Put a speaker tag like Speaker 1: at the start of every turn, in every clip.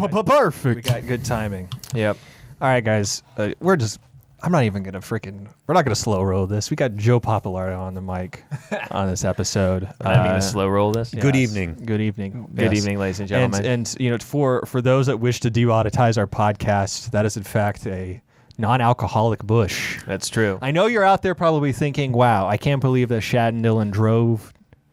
Speaker 1: Perfect.
Speaker 2: We got good timing.
Speaker 1: Yep.
Speaker 2: All right, guys. I'm not even gonna we're not gonna slow roll this. We got Joe Pappalardo on the mic on this episode.
Speaker 1: I'm going to slow roll this.
Speaker 3: Good evening.
Speaker 2: Good evening.
Speaker 1: Good
Speaker 2: Yes.
Speaker 1: evening, ladies and gentlemen.
Speaker 2: And you know, for those that wish to demonetize our podcast, that is in fact a non-alcoholic bush.
Speaker 1: That's true.
Speaker 2: I know you're out there probably thinking, "Wow, I can't believe that Shad and Dylan drove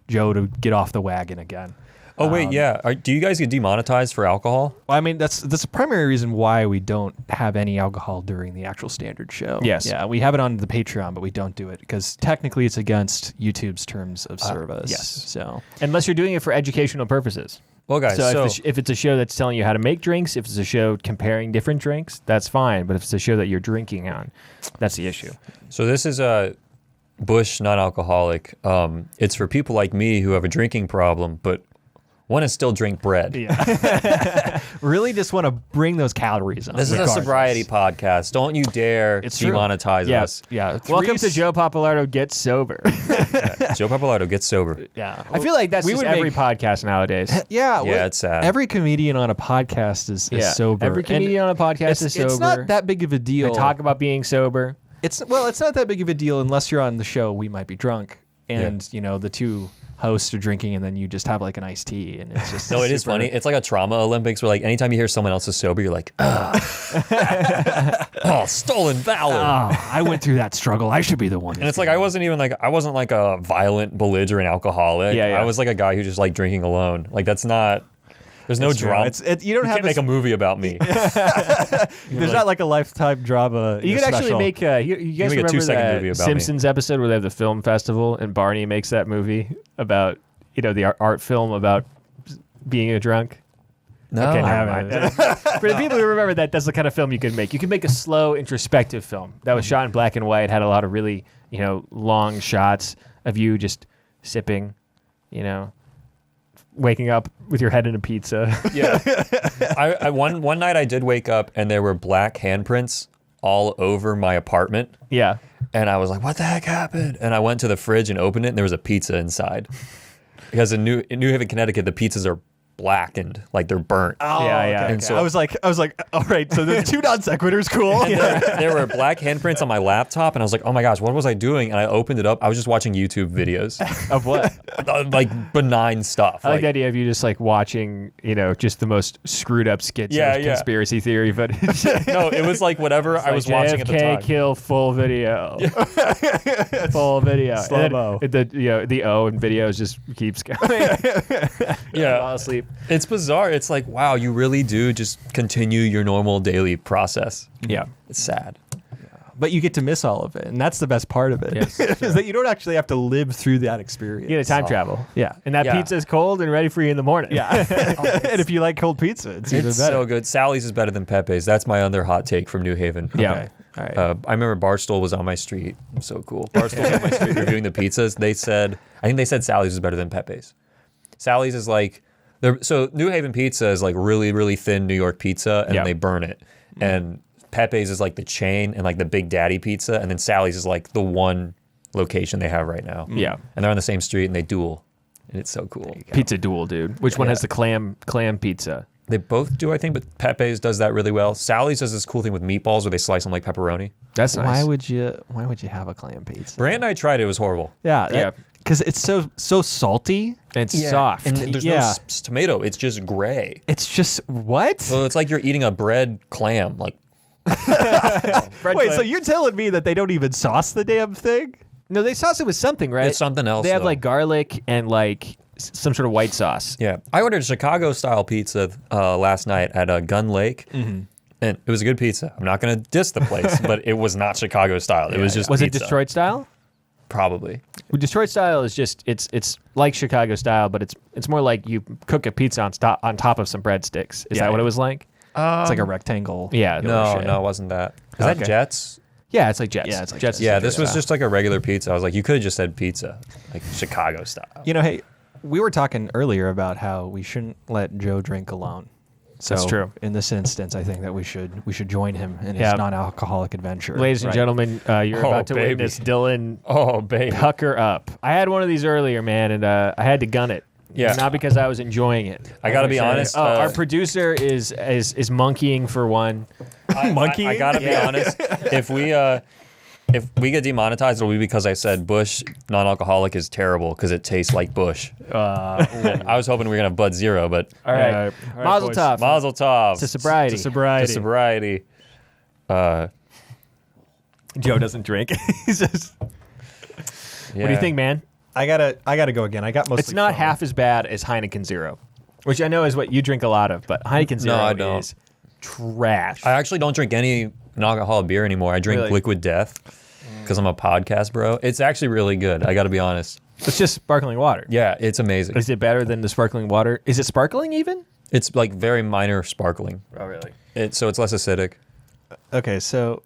Speaker 2: Joe to get off the wagon again."
Speaker 3: Oh wait, yeah. Do you guys get demonetized for alcohol?
Speaker 2: I mean, that's the primary reason why we don't have any alcohol during the actual standard show.
Speaker 1: Yes.
Speaker 2: Yeah, we have it on the Patreon, but we don't do it because technically it's against YouTube's terms of service.
Speaker 1: yes.
Speaker 2: So
Speaker 1: Unless you're doing it for educational purposes.
Speaker 3: Well, guys,
Speaker 1: So,
Speaker 3: so
Speaker 1: if it's a show that's telling you how to make drinks, if it's a show comparing different drinks, that's fine. But if it's a show that you're drinking on, that's the issue.
Speaker 3: this is a Bush non-alcoholic. It's for people like me who have a drinking problem, but want to still drink bread.
Speaker 2: yeah, really just want to bring those calories on.
Speaker 3: This is a
Speaker 2: regardless.
Speaker 3: sobriety podcast. Don't you dare
Speaker 2: It's true.
Speaker 3: demonetize
Speaker 2: Yeah,
Speaker 3: us.
Speaker 2: yeah.
Speaker 1: Welcome to Joe Pappalardo Get Sober.
Speaker 3: Joe Pappalardo, get sober.
Speaker 2: Yeah,
Speaker 1: I feel like that's
Speaker 2: We
Speaker 1: just
Speaker 2: would
Speaker 1: every
Speaker 2: make-
Speaker 1: podcast nowadays.
Speaker 2: Yeah,
Speaker 3: Yeah, it's sad.
Speaker 2: Every comedian on a podcast is sober.
Speaker 1: Every comedian on a podcast is sober.
Speaker 2: It's not that big of a
Speaker 1: They
Speaker 2: deal.
Speaker 1: talk about being sober.
Speaker 2: It's not that big of a deal unless you're on the show. We might be drunk, and you know the two hosts are drinking, and then you just have like an iced tea, and it's just
Speaker 3: No, it is
Speaker 2: super-
Speaker 3: funny. It's like a trauma Olympics where like anytime you hear someone else is sober, you're like, oh, stolen valor.
Speaker 2: Oh, I went through that struggle. I should be the one.
Speaker 3: And it's like I wasn't like a violent, belligerent alcoholic.
Speaker 1: Yeah, yeah.
Speaker 3: I was like a guy who just liked drinking alone. Like that's not. There's no
Speaker 2: It's true.
Speaker 3: drama.
Speaker 2: You don't
Speaker 3: You
Speaker 2: have
Speaker 3: can't make a movie about me.
Speaker 2: There's not like a Lifetime drama.
Speaker 1: You could actually
Speaker 2: special.
Speaker 1: make you guys
Speaker 3: make a
Speaker 1: remember
Speaker 3: 2-second
Speaker 1: that
Speaker 3: movie about me.
Speaker 1: Simpsons episode where they have the film festival and Barney makes that movie about the art film about being a drunk.
Speaker 3: No,
Speaker 1: Okay,
Speaker 3: I
Speaker 1: never mind. For the people who remember that, that's the kind of film you could make. You could make a slow, introspective film that was shot in black and white, had a lot of really, long shots of you just sipping, waking up with your head in a pizza.
Speaker 3: Yeah. One night I did wake up and there were black handprints all over my apartment.
Speaker 1: Yeah.
Speaker 3: And I was like, what the heck happened? And I went to the fridge and opened it and there was a pizza inside. Because in New Haven, Connecticut, the pizzas are blackened, like they're burnt.
Speaker 2: Oh,
Speaker 1: Yeah, yeah.
Speaker 2: okay.
Speaker 3: And so-
Speaker 2: I was like, all right. So the two non sequiturs, cool.
Speaker 3: There were black handprints on my laptop, and I was like, "Oh my gosh, what was I doing?" And I opened it up. I was just watching YouTube videos,
Speaker 1: Of what?
Speaker 3: like benign stuff.
Speaker 1: I like the idea of you just like watching, just the most screwed up skits
Speaker 3: Yeah,
Speaker 1: of
Speaker 3: yeah.
Speaker 1: conspiracy theory footage.
Speaker 3: No, it was like whatever I was watching at the
Speaker 1: JFK
Speaker 3: time.
Speaker 1: kill full video. Full video. And then
Speaker 2: Slow-mo.
Speaker 1: the O in videos just keeps going.
Speaker 3: Yeah,
Speaker 1: Fall asleep.
Speaker 3: it's bizarre. It's like, wow, you really do just continue your normal daily process.
Speaker 1: Yeah.
Speaker 3: It's sad.
Speaker 2: But you get to miss all of it, and that's the best part of it.
Speaker 1: Yes,
Speaker 2: is that you don't actually have to live through that experience.
Speaker 1: You get a time travel.
Speaker 2: Yeah.
Speaker 1: And that
Speaker 3: Yeah.
Speaker 1: pizza is cold and ready for you in the morning.
Speaker 2: Yeah. And if you like cold pizza, it's even
Speaker 3: It's
Speaker 2: better.
Speaker 3: so good. Sally's is better than Pepe's. That's my other hot take from New Haven.
Speaker 1: Yeah.
Speaker 2: Okay. All right.
Speaker 3: I remember Barstool was on my street. So cool. Barstool was on my street reviewing the pizzas. I think they said Sally's was better than Pepe's. Sally's is like, so New Haven pizza is like really, really thin New York pizza, and
Speaker 1: Yeah.
Speaker 3: they burn it. And Pepe's is like the chain and like the Big Daddy pizza, and then Sally's is like the one location they have right now.
Speaker 1: Yeah.
Speaker 3: And they're on the same street and they duel. And it's so cool.
Speaker 1: Pizza duel, dude. Which one
Speaker 3: Yeah.
Speaker 1: has the clam pizza?
Speaker 3: They both do, I think, but Pepe's does that really well. Sally's does this cool thing with meatballs where they slice them like pepperoni.
Speaker 1: That's nice.
Speaker 2: Why would you have a clam pizza?
Speaker 3: Brand and I tried it. It was horrible.
Speaker 2: Yeah.
Speaker 1: Yeah.
Speaker 2: Because it's so salty.
Speaker 1: And it's soft.
Speaker 3: And there's no tomato. It's just gray.
Speaker 2: It's just what?
Speaker 3: So it's like you're eating a bread clam. Like,
Speaker 2: Wait, so you're telling me that they don't even sauce the damn thing?
Speaker 1: No, they sauce it with something, right?
Speaker 3: it's something else.
Speaker 1: They have
Speaker 3: though.
Speaker 1: like garlic and like some sort of white sauce.
Speaker 3: Yeah, I ordered Chicago style pizza last night at Gun Lake, and it was a good pizza. I'm not gonna diss the place, but it was not Chicago style. It was just
Speaker 1: Was it
Speaker 3: pizza.
Speaker 1: Detroit style?
Speaker 3: Probably.
Speaker 1: Well, Detroit style is just it's like Chicago style, but it's more like you cook a pizza on top of some breadsticks. Is that what it was like?
Speaker 2: It's like a rectangle.
Speaker 1: Yeah.
Speaker 3: No, it wasn't that. Is that
Speaker 1: Okay.
Speaker 3: Jets?
Speaker 1: Yeah, it's like Jets.
Speaker 2: Yeah, it's like
Speaker 1: Jets.
Speaker 2: Jets.
Speaker 3: Yeah, this was just like a regular pizza. I was like, you could have just said pizza, like Chicago style.
Speaker 2: You know, hey, we were talking earlier about how we shouldn't let Joe drink alone. So
Speaker 1: That's true.
Speaker 2: In this instance, I think that we should join him in his
Speaker 1: Yeah.
Speaker 2: non-alcoholic adventure.
Speaker 1: Ladies and
Speaker 2: Right.
Speaker 1: gentlemen, you're
Speaker 3: Oh,
Speaker 1: about to
Speaker 3: baby.
Speaker 1: witness Dylan
Speaker 3: Oh, baby.
Speaker 1: pucker up. I had one of these earlier, man, and I had to gun it.
Speaker 3: Yeah.
Speaker 1: Not because I was enjoying it.
Speaker 3: I gotta be honest,
Speaker 1: our producer is monkeying for one.
Speaker 3: I gotta be honest. If we get demonetized, it'll be because I said Bush non-alcoholic is terrible because it tastes like Bush. And I was hoping we were gonna have Bud Zero, but
Speaker 1: All right. Mazel
Speaker 2: boys.
Speaker 1: tov.
Speaker 3: Mazel tov
Speaker 1: To sobriety.
Speaker 2: To sobriety.
Speaker 3: To sobriety.
Speaker 1: Joe doesn't drink. He's just,
Speaker 3: Yeah.
Speaker 1: What do you think, man?
Speaker 2: I gotta go again. I got mostly.
Speaker 1: It's not
Speaker 2: foam.
Speaker 1: half as bad as Heineken Zero, which I know is what you drink a lot of, but Heineken Zero
Speaker 3: I don't.
Speaker 1: is trash.
Speaker 3: I actually don't drink any non-alcoholic beer anymore. I drink
Speaker 1: Really?
Speaker 3: Liquid Death because I'm a podcast bro. It's actually really good. I gotta be honest.
Speaker 1: It's just sparkling water.
Speaker 3: Yeah, it's amazing.
Speaker 1: Is it better than the sparkling water? Is it sparkling even?
Speaker 3: It's like very minor sparkling.
Speaker 1: Oh, really?
Speaker 3: So it's less acidic.
Speaker 2: Okay, so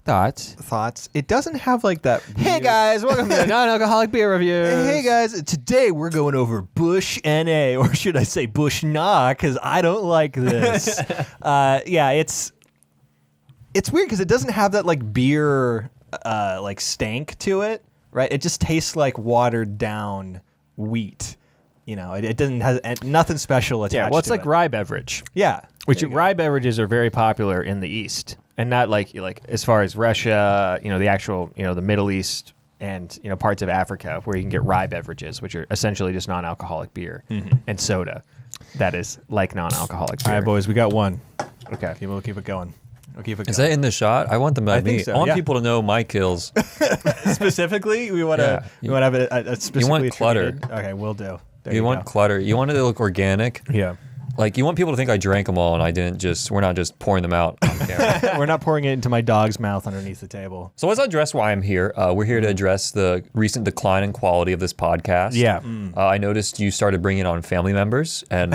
Speaker 1: Thoughts?
Speaker 2: It doesn't have like that.
Speaker 1: Hey
Speaker 2: weird-
Speaker 1: guys, welcome to the non-alcoholic beer review.
Speaker 2: Hey guys, today we're going over Bush NA, or should I say Bush Nah, because I don't like this. Yeah, it's weird because it doesn't have that like beer like stank to it, right? It just tastes like watered down wheat. You know, it doesn't have nothing special attached.
Speaker 1: Yeah, well, it's
Speaker 2: to
Speaker 1: like
Speaker 2: it.
Speaker 1: rye beverage,
Speaker 2: Yeah,
Speaker 1: which
Speaker 2: there you go.
Speaker 1: rye beverages are very popular in the East, and not like as far as Russia, the actual, the Middle East and parts of Africa where you can get rye beverages, which are essentially just non-alcoholic beer and soda. That is like non-alcoholic beer.
Speaker 2: All right, boys, we got one.
Speaker 1: Okay.
Speaker 2: We'll keep it going. We'll keep it
Speaker 3: Is
Speaker 2: going.
Speaker 3: that in the shot? I want them by
Speaker 2: I think
Speaker 3: me.
Speaker 2: so,
Speaker 3: I want
Speaker 2: yeah.
Speaker 3: people to know my kills.
Speaker 2: Specifically, we want to.
Speaker 3: Yeah.
Speaker 2: We want to have it specifically.
Speaker 3: clutter.
Speaker 2: attributed? Okay, we'll do. There
Speaker 3: You want
Speaker 2: go.
Speaker 3: clutter. You want it to look organic.
Speaker 1: Yeah.
Speaker 3: Like you want people to think I drank them all and I didn't just. We're not just pouring them out on camera.
Speaker 2: We're not pouring it into my dog's mouth underneath the table.
Speaker 3: So let's address why I'm here. We're here to address the recent decline in quality of this podcast.
Speaker 1: Yeah.
Speaker 3: I noticed you started bringing on family members, and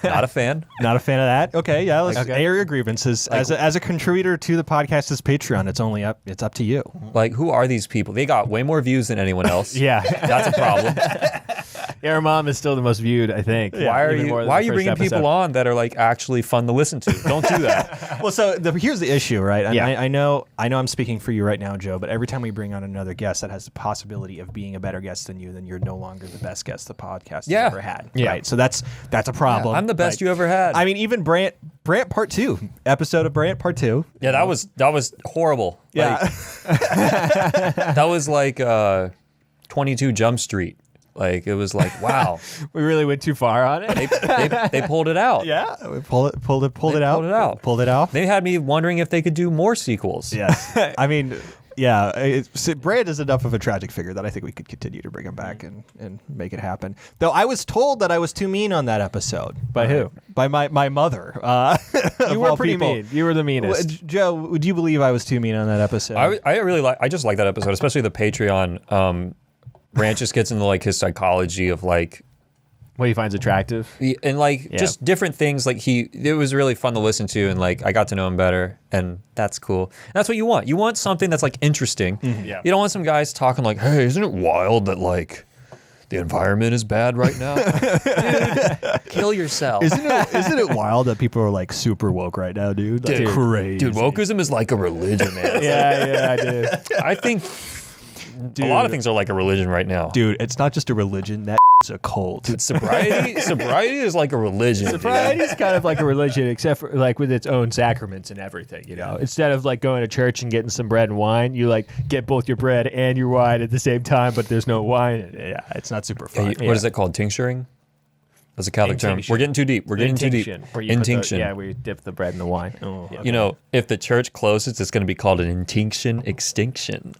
Speaker 3: not a fan.
Speaker 2: Not a fan of that. Okay, yeah. Let's
Speaker 1: Okay.
Speaker 2: air your grievances. As a contributor to the podcast's Patreon, it's up to you.
Speaker 3: Like, who are these people? They got way more views than anyone else.
Speaker 1: Yeah.
Speaker 3: That's a problem.
Speaker 1: Air Mom is still the most viewed, I think.
Speaker 3: Why are
Speaker 1: Even
Speaker 3: you
Speaker 1: more than
Speaker 3: Why are
Speaker 1: the
Speaker 3: you
Speaker 1: first
Speaker 3: bringing
Speaker 1: episode.
Speaker 3: people on that are like actually fun to listen to? Don't do that.
Speaker 2: Well, so here's the issue, right? And
Speaker 1: Yeah.
Speaker 2: I know I'm speaking for you right now, Joe. But every time we bring on another guest that has the possibility of being a better guest than you, then you're no longer the best guest the podcast
Speaker 3: Yeah.
Speaker 2: has ever had.
Speaker 1: Yeah.
Speaker 2: Right. So that's a problem.
Speaker 3: I'm the best
Speaker 2: Like,
Speaker 3: you ever had.
Speaker 2: I mean, even Brant Part 2 episode of Brant Part 2.
Speaker 3: Yeah, that was horrible.
Speaker 2: Yeah.
Speaker 3: Like, that was like 22 Jump Street. Like it was like, wow,
Speaker 1: We really went too far on it.
Speaker 3: they pulled it out.
Speaker 2: yeah. We pulled it out.
Speaker 3: Pulled it out. They had me wondering if they could do more sequels.
Speaker 2: Yes. I mean, yeah. Brand is enough of a tragic figure that I think we could continue to bring him back and make it happen. Though I was told that I was too mean on that episode.
Speaker 1: By who?
Speaker 2: By my mother.
Speaker 1: You were pretty mean. You were the meanest.
Speaker 2: Joe, would you believe I was too mean on that episode?
Speaker 3: I just like that episode, especially the Patreon. Branch just gets into like his psychology of like,
Speaker 1: What he finds attractive.
Speaker 3: and like
Speaker 1: Yeah.
Speaker 3: just different things. Like it was really fun to listen to, and like I got to know him better, and that's cool. And that's what you want. You want something that's like interesting.
Speaker 1: Yeah.
Speaker 3: You don't want some guys talking like, "Hey, isn't it wild that like the environment is bad right now?" Dude, kill yourself.
Speaker 2: Isn't it wild that people are like super woke right now, dude? Like,
Speaker 3: Dude,
Speaker 2: crazy.
Speaker 3: Dude, wokeism is like a religion, man.
Speaker 1: Yeah, I do.
Speaker 3: I think a lot of things are like a religion right now.
Speaker 2: Dude, it's not just a religion. That is a cult.
Speaker 3: Dude, sobriety is like a religion. dude.
Speaker 1: Sobriety is kind of like a religion, except for like with its own sacraments and everything. Instead of like going to church and getting some bread and wine, you like get both your bread and your wine at the same time, but there's no wine in it.
Speaker 2: Yeah, it's not super
Speaker 3: Hey,
Speaker 2: fun.
Speaker 3: what is it called? Tincturing? That's a Catholic term.
Speaker 1: Intinction.
Speaker 3: We're getting too deep. We're getting too deep.
Speaker 1: Intinction, where you put the-
Speaker 3: Intinction.
Speaker 1: yeah, where you dip the bread in the wine. Oh,
Speaker 3: You know, if the church closes, it's going to be called an intinction extinction.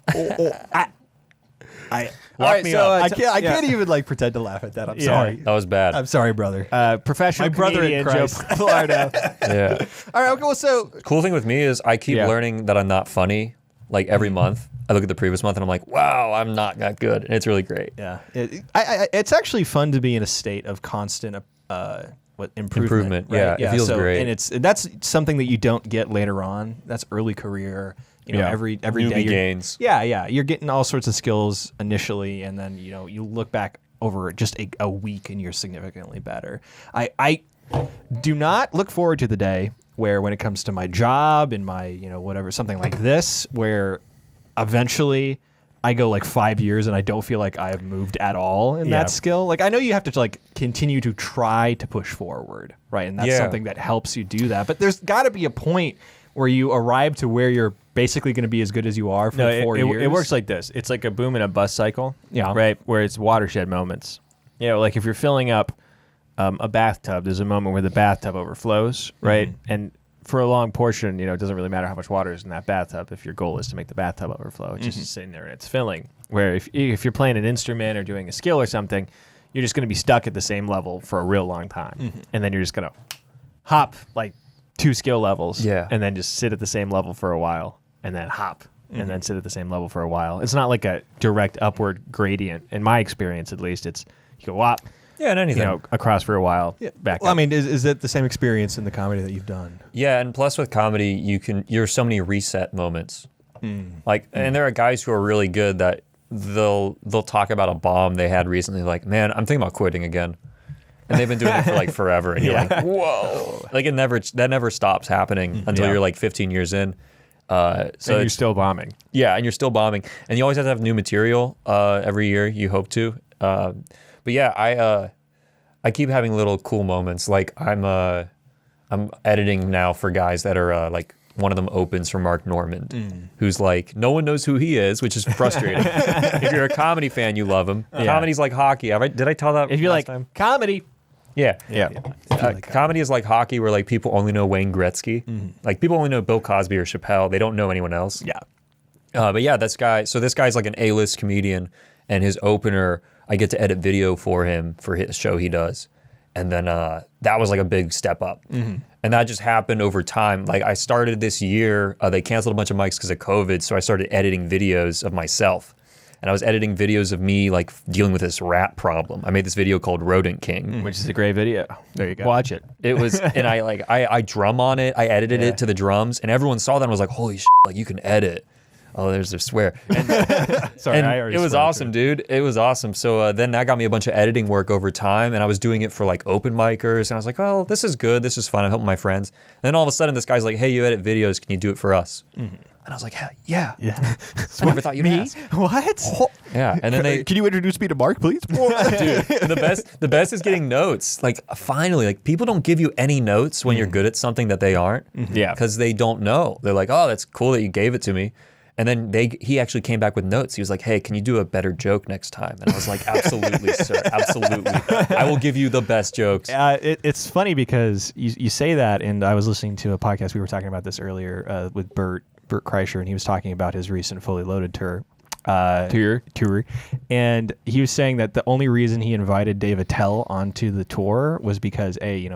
Speaker 2: I
Speaker 1: All right,
Speaker 2: me
Speaker 1: so,
Speaker 2: up.
Speaker 1: uh,
Speaker 2: I can't even like pretend to laugh at that. I'm
Speaker 1: Yeah.
Speaker 2: sorry.
Speaker 3: That was bad.
Speaker 2: I'm sorry, brother.
Speaker 1: professional
Speaker 2: My brother in
Speaker 1: comedian Joe
Speaker 2: Christ.
Speaker 1: Pappalardo.
Speaker 3: Yeah.
Speaker 2: All right. Well, so
Speaker 3: Cool thing with me is I keep
Speaker 1: Yeah.
Speaker 3: learning that I'm not funny. Like every month, I look at the previous month and I'm like, wow, I'm not that good. And it's really great.
Speaker 2: yeah, it's actually fun to be in a state of constant improvement.
Speaker 3: Yeah, it feels great.
Speaker 2: And that's something that you don't get later on. That's early career. You know,
Speaker 1: Yeah.
Speaker 2: every
Speaker 3: Newbie
Speaker 2: day you're,
Speaker 3: gains.
Speaker 2: Yeah, you're getting all sorts of skills initially, and then you look back over just a week and you're significantly better. I do not look forward to the day where, when it comes to my job and my whatever, something like this, where eventually I go like 5 years and I don't feel like I've moved at all in
Speaker 1: Yeah.
Speaker 2: that skill. Like I know you have to like continue to try to push forward, right? And that's
Speaker 3: Yeah.
Speaker 2: something that helps you do that. But there's got to be a point where you arrive to where you're basically going to be as good as you are for
Speaker 1: No,
Speaker 2: 4 years.
Speaker 1: it works like this. It's like a boom and a bust cycle.
Speaker 2: Yeah.
Speaker 1: Right. Where it's watershed moments. You know, like if you're filling up a bathtub, there's a moment where the bathtub overflows, right? And for a long portion, it doesn't really matter how much water is in that bathtub if your goal is to make the bathtub overflow. It's just sitting there and it's filling. Where if you're playing an instrument or doing a skill or something, you're just going to be stuck at the same level for a real long time. And then you're just going to hop like 2 skill levels and then just sit at the same level for a while and then hop and then sit at the same level for a while. It's not like a direct upward gradient. In my experience, at least, it's you go whop,
Speaker 3: Yeah, and anything.
Speaker 1: across for a while, back
Speaker 2: Well, I
Speaker 1: up.
Speaker 2: mean, is that the same experience in the comedy that you've done?
Speaker 3: Yeah, and plus with comedy, you're so many reset moments. Like, and there are guys who are really good that they'll talk about a bomb they had recently. Like, man, I'm thinking about quitting again, and they've been doing it for like forever. And you're like, whoa! Like that never stops happening until you're like 15 years in. So
Speaker 1: and you're
Speaker 3: it's-
Speaker 1: still bombing.
Speaker 3: yeah, and you're still bombing, and you always have to have new material every year. You hope to, but yeah, I keep having little cool moments. Like I'm editing now for guys that are like one of them opens for Mark Normand, who's like no one knows who he is, which is frustrating. If you're a comedy fan, you love him. Comedy's like hockey. Did I tell that?
Speaker 1: If you're
Speaker 3: last
Speaker 1: like
Speaker 3: time?
Speaker 1: comedy,
Speaker 3: Yeah.
Speaker 1: yeah.
Speaker 3: Comedy is like hockey where like people only know Wayne Gretzky. Like people only know Bill Cosby or Chappelle. They don't know anyone else.
Speaker 2: Yeah.
Speaker 3: But yeah, this guy's like an A-list comedian, and his opener, I get to edit video for him for his show he does. And then that was like a big step up. And that just happened over time. Like I started this year, they canceled a bunch of mics because of COVID. So I started editing videos of myself. And I was editing videos of me like dealing with this rat problem. I made this video called Rodent King.
Speaker 1: Which is a great video.
Speaker 2: There you go.
Speaker 1: Watch it.
Speaker 3: It was, and I drum on it. I edited it to the drums, and everyone saw that and was like, "Holy shit! Like you can edit." Oh, there's a swear. And,
Speaker 2: Sorry,
Speaker 3: and
Speaker 2: I already
Speaker 3: it was
Speaker 2: swear,
Speaker 3: awesome, dude. It was awesome. So then that got me a bunch of editing work over time, and I was doing it for like open micers, and I was like, "Oh, this is good. This is fun. I'm helping my friends." And then all of a sudden, this guy's like, "Hey, you edit videos? Can you do it for us?" And I was like, "Yeah."
Speaker 2: Yeah.
Speaker 3: I never thought you'd ask.
Speaker 2: What?
Speaker 3: Yeah, and then they.
Speaker 2: Can you introduce me to Mark, please?
Speaker 3: Dude, the best is getting notes. Like finally, like people don't give you any notes when you're good at something that they aren't.
Speaker 1: Yeah.
Speaker 3: Because they don't know. They're like, "Oh, that's cool that you gave it to me." And then he actually came back with notes. He was like, "Hey, can you do a better joke next time?" And I was like, "Absolutely, sir. Absolutely. I will give you the best jokes."
Speaker 2: It's funny because you say that, and I was listening to a podcast. We were talking about this earlier with Bert Kreischer, and he was talking about his recent Fully Loaded tour. And he was saying that the only reason he invited Dave Attell onto the tour was because A,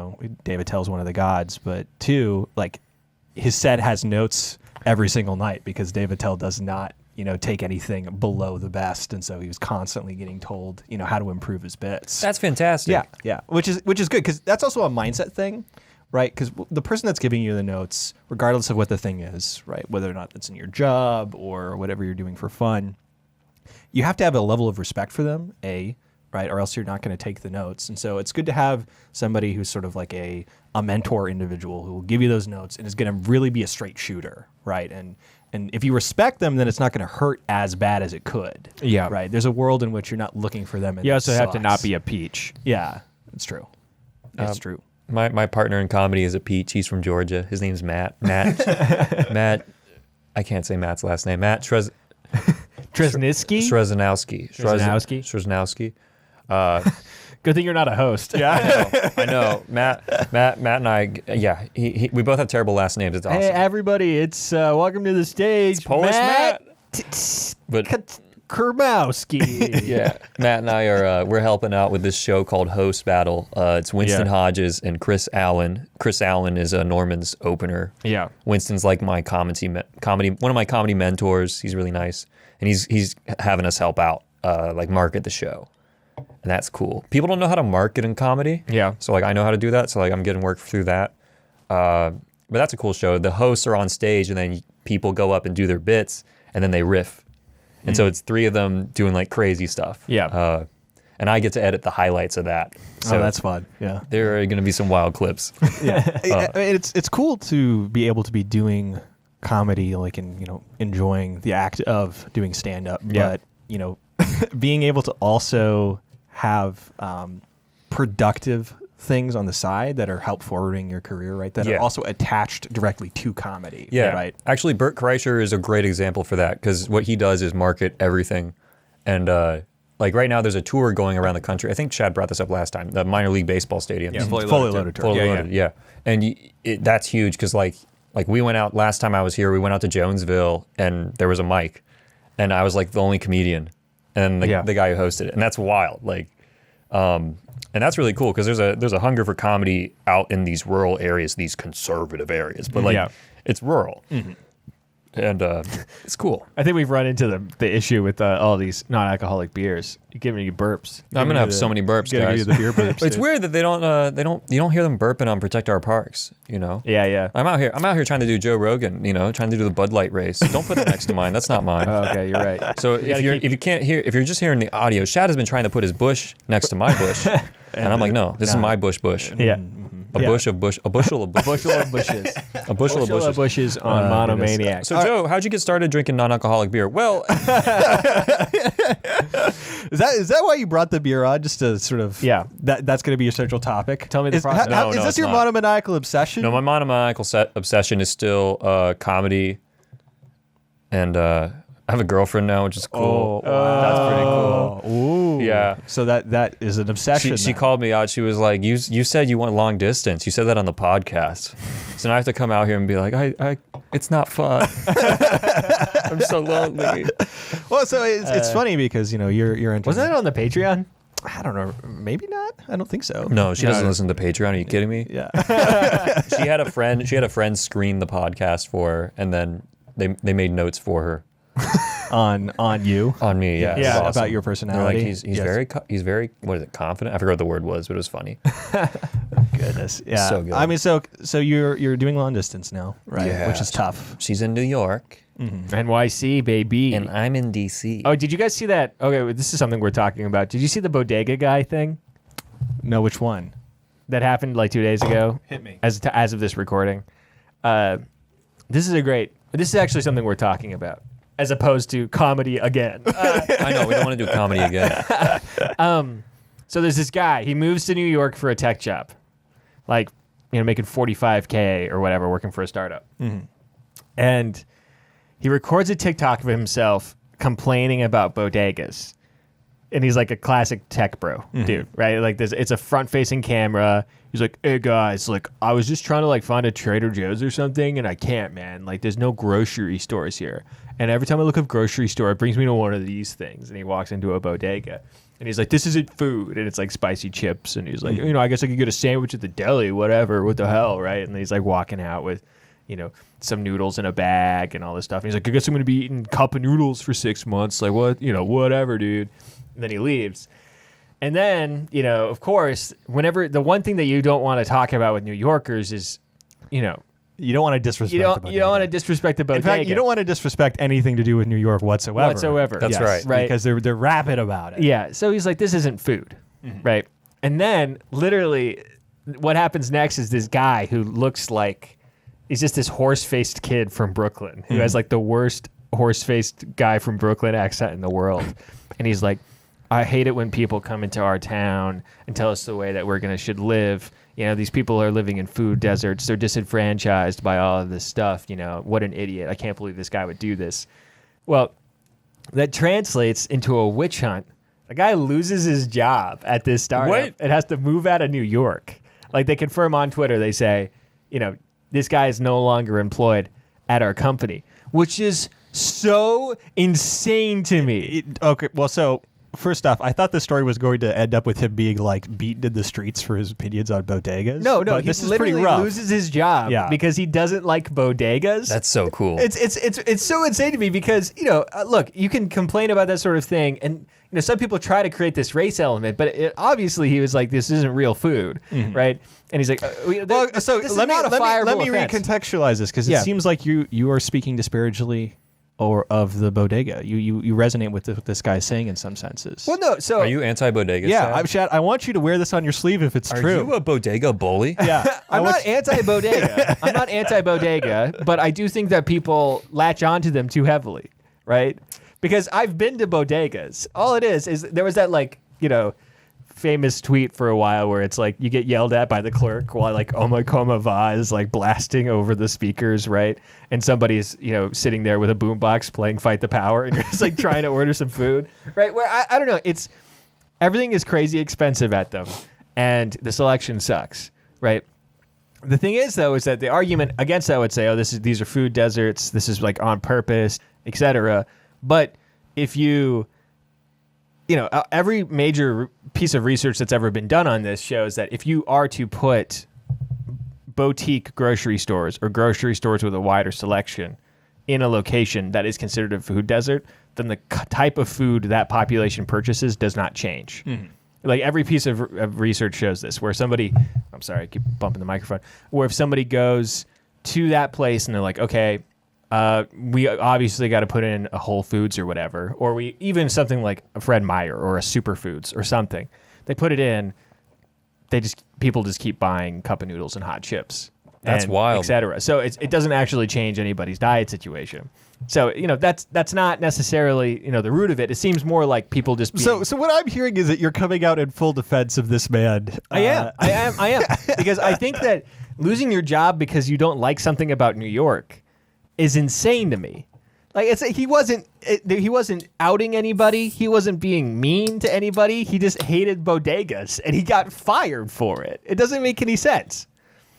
Speaker 2: Dave Attell's one of the gods, but 2, like his set has notes every single night because Dave Attell does not, take anything below the best, and so he was constantly getting told, how to improve his bits.
Speaker 3: That's fantastic.
Speaker 2: Yeah, which is good because that's also a mindset thing, right? Because the person that's giving you the notes, regardless of what the thing is, right, whether or not it's in your job or whatever you're doing for fun, you have to have a level of respect for them, right, or else you're not going to take the notes. And so it's good to have somebody who's sort of like a mentor individual who will give you those notes and is going to really be a straight shooter, right? And if you respect them, then it's not going to hurt as bad as it could.
Speaker 1: Yeah.
Speaker 2: Right. There's a world in which you're not looking for them. And
Speaker 1: You
Speaker 2: it
Speaker 1: also have to
Speaker 2: sucks.
Speaker 1: not be a peach.
Speaker 2: Yeah, it's true. It's true.
Speaker 3: My partner in comedy is a peach. He's from Georgia. His name's Matt. Matt. I can't say Matt's last name. Matt
Speaker 1: Tresniski?
Speaker 3: Sreznowski.
Speaker 1: Sreznowski?
Speaker 3: Sreznowski.
Speaker 1: Good thing you're not a host. Yeah.
Speaker 3: I know. Matt and I, yeah, we both have terrible last names. It's awesome.
Speaker 1: Hey, everybody, it's welcome to the stage.
Speaker 3: Polish Matt. But
Speaker 1: Kermowski.
Speaker 3: yeah, Matt and I are we're helping out with this show called Host Battle. It's Winston Hodges and Chris Allen. Chris Allen is Norman's opener.
Speaker 1: Yeah.
Speaker 3: Winston's like my comedy one of my comedy mentors. He's really nice, and he's having us help out, like market the show. And that's cool. People don't know how to market in comedy.
Speaker 1: Yeah.
Speaker 3: So like I know how to do that. So like I'm getting work through that. But that's a cool show. The hosts are on stage and then people go up and do their bits and then they riff. And so it's 3 of them doing like crazy stuff.
Speaker 1: Yeah.
Speaker 3: And I get to edit the highlights of that. So
Speaker 2: that's fun. Yeah.
Speaker 3: there are going to be some wild clips.
Speaker 2: I mean, it's cool to be able to be doing comedy, like in enjoying the act of doing stand up,
Speaker 1: Yeah.
Speaker 2: but being able to also have productive things on the side that are help forwarding your career, right? That
Speaker 3: Yeah.
Speaker 2: are also attached directly to comedy.
Speaker 3: Yeah,
Speaker 2: Right.
Speaker 3: Actually, Bert Kreischer is a great example for that because what he does is market everything, and like right now there's a tour going around the country. I think Shad brought this up last time. The minor league baseball stadium.
Speaker 2: Yeah, fully loaded tour.
Speaker 3: Fully
Speaker 2: Yeah,
Speaker 3: loaded. Yeah, and that's huge because like we went out last time I was here. We went out to Jonesville and there was a mic, and I was like the only comedian, and the guy who hosted it, and that's wild. Like, and that's really cool because there's a hunger for comedy out in these rural areas, these conservative areas, but like it's rural, and it's cool.
Speaker 1: I think we've run into the issue with all these non-alcoholic beers. You're giving you burps.
Speaker 3: I'm gonna have so many burps,
Speaker 2: Gotta
Speaker 3: guys.
Speaker 2: give you the beer burps,
Speaker 3: It's
Speaker 2: dude.
Speaker 3: weird that you don't hear them burping on Protect Our Parks.
Speaker 1: Yeah.
Speaker 3: I'm out here trying to do Joe Rogan. Trying to do the Bud Light race. Don't put that next to mine. That's not mine.
Speaker 1: Oh, okay, you're right.
Speaker 3: So if you're just hearing the audio, Shad has been trying to put his bush next to my bush, and I'm like, no, this is my bush.
Speaker 1: Yeah.
Speaker 3: A bushel of bush.
Speaker 1: Bushel of bushes.
Speaker 3: A bushel of
Speaker 1: Bushel
Speaker 3: bushes.
Speaker 1: of bushes on Monomaniacs.
Speaker 3: So Joe, how'd you get started drinking non-alcoholic beer? Well,
Speaker 2: Is that why you brought the beer on? Just to sort of that's going to be your central topic.
Speaker 1: Tell me the process.
Speaker 3: No,
Speaker 2: is this
Speaker 3: it's
Speaker 2: your
Speaker 3: not.
Speaker 2: monomaniacal obsession?
Speaker 3: no, my monomaniacal obsession is still comedy, and I have a girlfriend now, which is cool. That's pretty cool.
Speaker 2: Ooh.
Speaker 3: Yeah.
Speaker 2: So that is an obsession.
Speaker 3: She
Speaker 2: then.
Speaker 3: called me out. She was like, "You said you want long distance. You said that on the podcast. So now I have to come out here and be like, I it's not fun. I'm so lonely."
Speaker 2: Well, so it's funny because you're into.
Speaker 1: Was that on the Patreon?
Speaker 2: I don't know. Maybe not. I don't think so.
Speaker 3: No, she doesn't listen to Patreon. Are you kidding me?
Speaker 2: Yeah.
Speaker 3: She had a friend screen the podcast for her, and then they made notes for her
Speaker 2: on you.
Speaker 3: on me. Yeah, it was
Speaker 2: Yeah.
Speaker 3: awesome.
Speaker 2: About your
Speaker 3: They're
Speaker 2: personality.
Speaker 3: like he's very what is it, confident? I forgot what the word was, but it was funny.
Speaker 2: Goodness. Yeah.
Speaker 3: So good.
Speaker 2: I mean, so you're doing long distance now, right?
Speaker 3: Yeah.
Speaker 2: Which is tough.
Speaker 3: She's in New York,
Speaker 1: NYC, baby.
Speaker 3: and I'm in DC.
Speaker 1: Oh, did you guys see that? Okay, this is something we're talking about. Did you see the Bodega Guy thing
Speaker 2: No, which one?
Speaker 1: that happened like 2 days ago?
Speaker 2: Hit me.
Speaker 1: As of this recording. This is actually something we're talking about, as opposed to comedy again.
Speaker 3: I know we don't want to do comedy again.
Speaker 1: So there's this guy. He moves to New York for a tech job, like making $45K or whatever, working for a startup. And he records a TikTok of himself complaining about bodegas, and he's like a classic tech bro dude, right? Like it's a front-facing camera. He's like, "Hey guys, like I was just trying to like find a Trader Joe's or something, and I can't, man. Like there's no grocery stores here. And every time I look up grocery store, it brings me to one of these things." And he walks into a bodega, and he's like, "This isn't food," and it's like spicy chips. And he's like, "I guess I could get a sandwich at the deli, whatever. What the hell, right?" And he's like walking out with, some noodles in a bag and all this stuff. And he's like, "I guess I'm gonna be eating cup of noodles for 6 months. Like what, whatever, dude." And then he leaves. And then, of course, whenever the one thing that you don't want to talk about with New Yorkers is,
Speaker 2: You don't want to disrespect.
Speaker 1: you
Speaker 2: the
Speaker 1: don't want to disrespect the bodega.
Speaker 2: In fact, you don't want to disrespect anything to do with New York whatsoever.
Speaker 3: That's right.
Speaker 1: Right.
Speaker 2: Because they're rapid about it.
Speaker 1: Yeah. So he's like, "This isn't food," right? And then literally, what happens next is this guy who looks like he's just this horse-faced kid from Brooklyn who has like the worst horse-faced guy from Brooklyn accent in the world, and he's like, "I hate it when people come into our town and tell us the way that we're should live. These people are living in food deserts. They're disenfranchised by all of this stuff. What an idiot. I can't believe this guy would do this." Well, that translates into a witch hunt. The guy loses his job at this startup
Speaker 3: What?
Speaker 1: and has to move out of New York. Like they confirm on Twitter, they say, this guy is no longer employed at our company, which is so insane to me.
Speaker 2: Okay, well, so first off, I thought the story was going to end up with him being like beaten in the streets for his opinions on bodegas.
Speaker 1: No,
Speaker 2: but
Speaker 1: he
Speaker 2: this is pretty
Speaker 1: literally
Speaker 2: rough.
Speaker 1: loses his job because he doesn't like bodegas.
Speaker 3: That's so cool.
Speaker 1: It's so insane to me because look, you can complain about that sort of thing, and some people try to create this race element, but obviously he was like, "This isn't real food," right? And he's like,
Speaker 2: Well, so
Speaker 1: this is
Speaker 2: let me
Speaker 1: not a fireable
Speaker 2: let me
Speaker 1: offense.
Speaker 2: recontextualize this because it seems like you are speaking disparagingly or of the bodega. You resonate with what this guy's saying in some senses.
Speaker 1: Well, no. So
Speaker 3: Are you anti-bodega?
Speaker 2: yeah,
Speaker 3: Shad?
Speaker 2: Shad, I want you to wear this on your sleeve if it's
Speaker 3: Are
Speaker 2: true.
Speaker 3: you a bodega bully?
Speaker 2: Yeah,
Speaker 1: I'm not anti-bodega. I'm not anti-bodega, but I do think that people latch onto them too heavily, right? Because I've been to bodegas. All it is there was that famous tweet for a while where it's like you get yelled at by the clerk while like Oma Coma Va is like blasting over the speakers, right? And somebody's sitting there with a boombox playing Fight the Power, and you're just like trying to order some food, right? Where I don't know, everything is crazy expensive at them, and the selection sucks, right? The thing is, though, is that the argument against that would say, oh, these are food deserts, this is like on purpose, etc. But if every major piece of research that's ever been done on this shows that if you are to put boutique grocery stores or grocery stores with a wider selection in a location that is considered a food desert, then the type of food that population purchases does not change. Mm-hmm. Like every piece of research shows this, where somebody, I'm sorry, I keep bumping the microphone, where if somebody goes to that place and they're like, okay, we obviously got to put in a Whole Foods or whatever, or we even something like a Fred Meyer or a Superfoods or something. They put it in. People just keep buying cup of noodles and hot chips.
Speaker 3: That's wild,
Speaker 1: etc. So it doesn't actually change anybody's diet situation. So that's not necessarily the root of it. It seems more like people just being,
Speaker 2: So what I'm hearing is that you're coming out in full defense of this man.
Speaker 1: I am because I think that losing your job because you don't like something about New York is insane to me. Like he wasn't outing anybody. He wasn't being mean to anybody. He just hated bodegas and he got fired for it. It doesn't make any sense.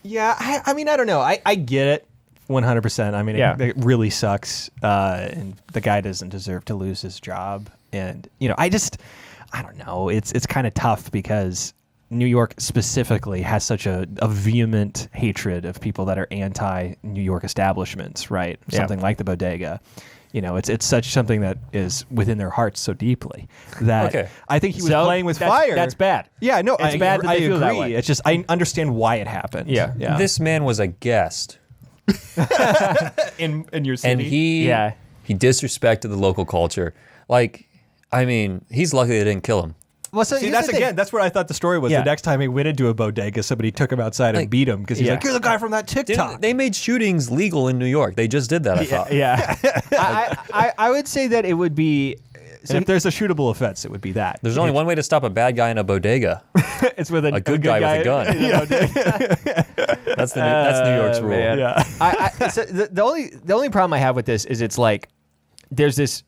Speaker 2: Yeah, I mean, I don't know. I get it 100%. I mean, it really sucks. And the guy doesn't deserve to lose his job. And, I don't know. It's kind of tough because New York specifically has such a vehement hatred of people that are anti-New York establishments, right?
Speaker 1: Yeah.
Speaker 2: Something like the bodega. It's such something that is within their hearts so deeply that I think he was playing with fire.
Speaker 1: That's bad.
Speaker 2: Yeah, no,
Speaker 1: it's bad that they feel
Speaker 2: agree.
Speaker 1: that way.
Speaker 2: It's just I understand why it happened.
Speaker 1: Yeah.
Speaker 3: This man was a guest,
Speaker 2: in your city.
Speaker 3: and he disrespected the local culture. Like, I mean, he's lucky they didn't kill him.
Speaker 1: Well, so
Speaker 2: See, that's what I thought the story was.
Speaker 1: Yeah.
Speaker 2: The next time he went into a bodega, somebody took him outside and beat him because he's like, "You're the guy from that TikTok."
Speaker 3: They made shootings legal in New York. They just did that, I thought.
Speaker 1: Yeah. I would say that it would be.
Speaker 2: So if there's a shootable offense, it would be that.
Speaker 3: There's only one way to stop a bad guy in a bodega.
Speaker 1: It's with
Speaker 3: a good guy with a gun. That's New York's rule.
Speaker 1: Man.
Speaker 2: Yeah.
Speaker 1: So the only problem I have with this is it's like there's this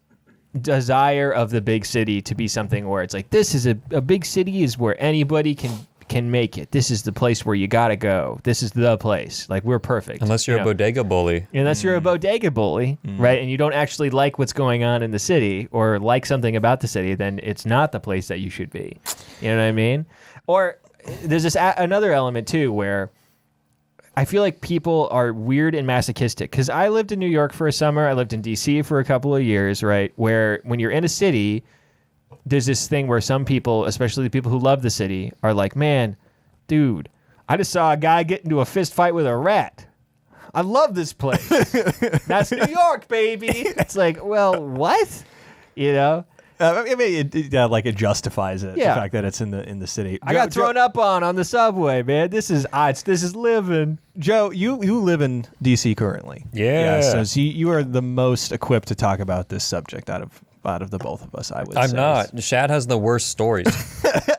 Speaker 1: desire of the big city to be something where it's like this is a big city is where anybody can make it. This is the place where you gotta go. This is the place. Like we're perfect.
Speaker 3: Unless you're a bodega bully.
Speaker 1: Unless you're a bodega bully, right? And you don't actually like what's going on in the city or like something about the city, then it's not the place that you should be. You know what I mean? Or there's this another element too where I feel like people are weird and masochistic because I lived in New York for a summer. I lived in D.C. for a couple of years, right? Where when you're in a city, there's this thing where some people, especially the people who love the city, are like, man, dude, I just saw a guy get into a fist fight with a rat. I love this place. That's New York, baby. It's like, well, what?
Speaker 2: I mean, it justifies it.
Speaker 1: Yeah.
Speaker 2: The fact that it's in the city.
Speaker 1: I got thrown up on the subway, man. This is living.
Speaker 2: Joe, you live in D.C. currently.
Speaker 3: Yeah.
Speaker 2: So you are the most equipped to talk about this subject out of the both of us, I would say.
Speaker 3: I'm not. Shad has the worst stories.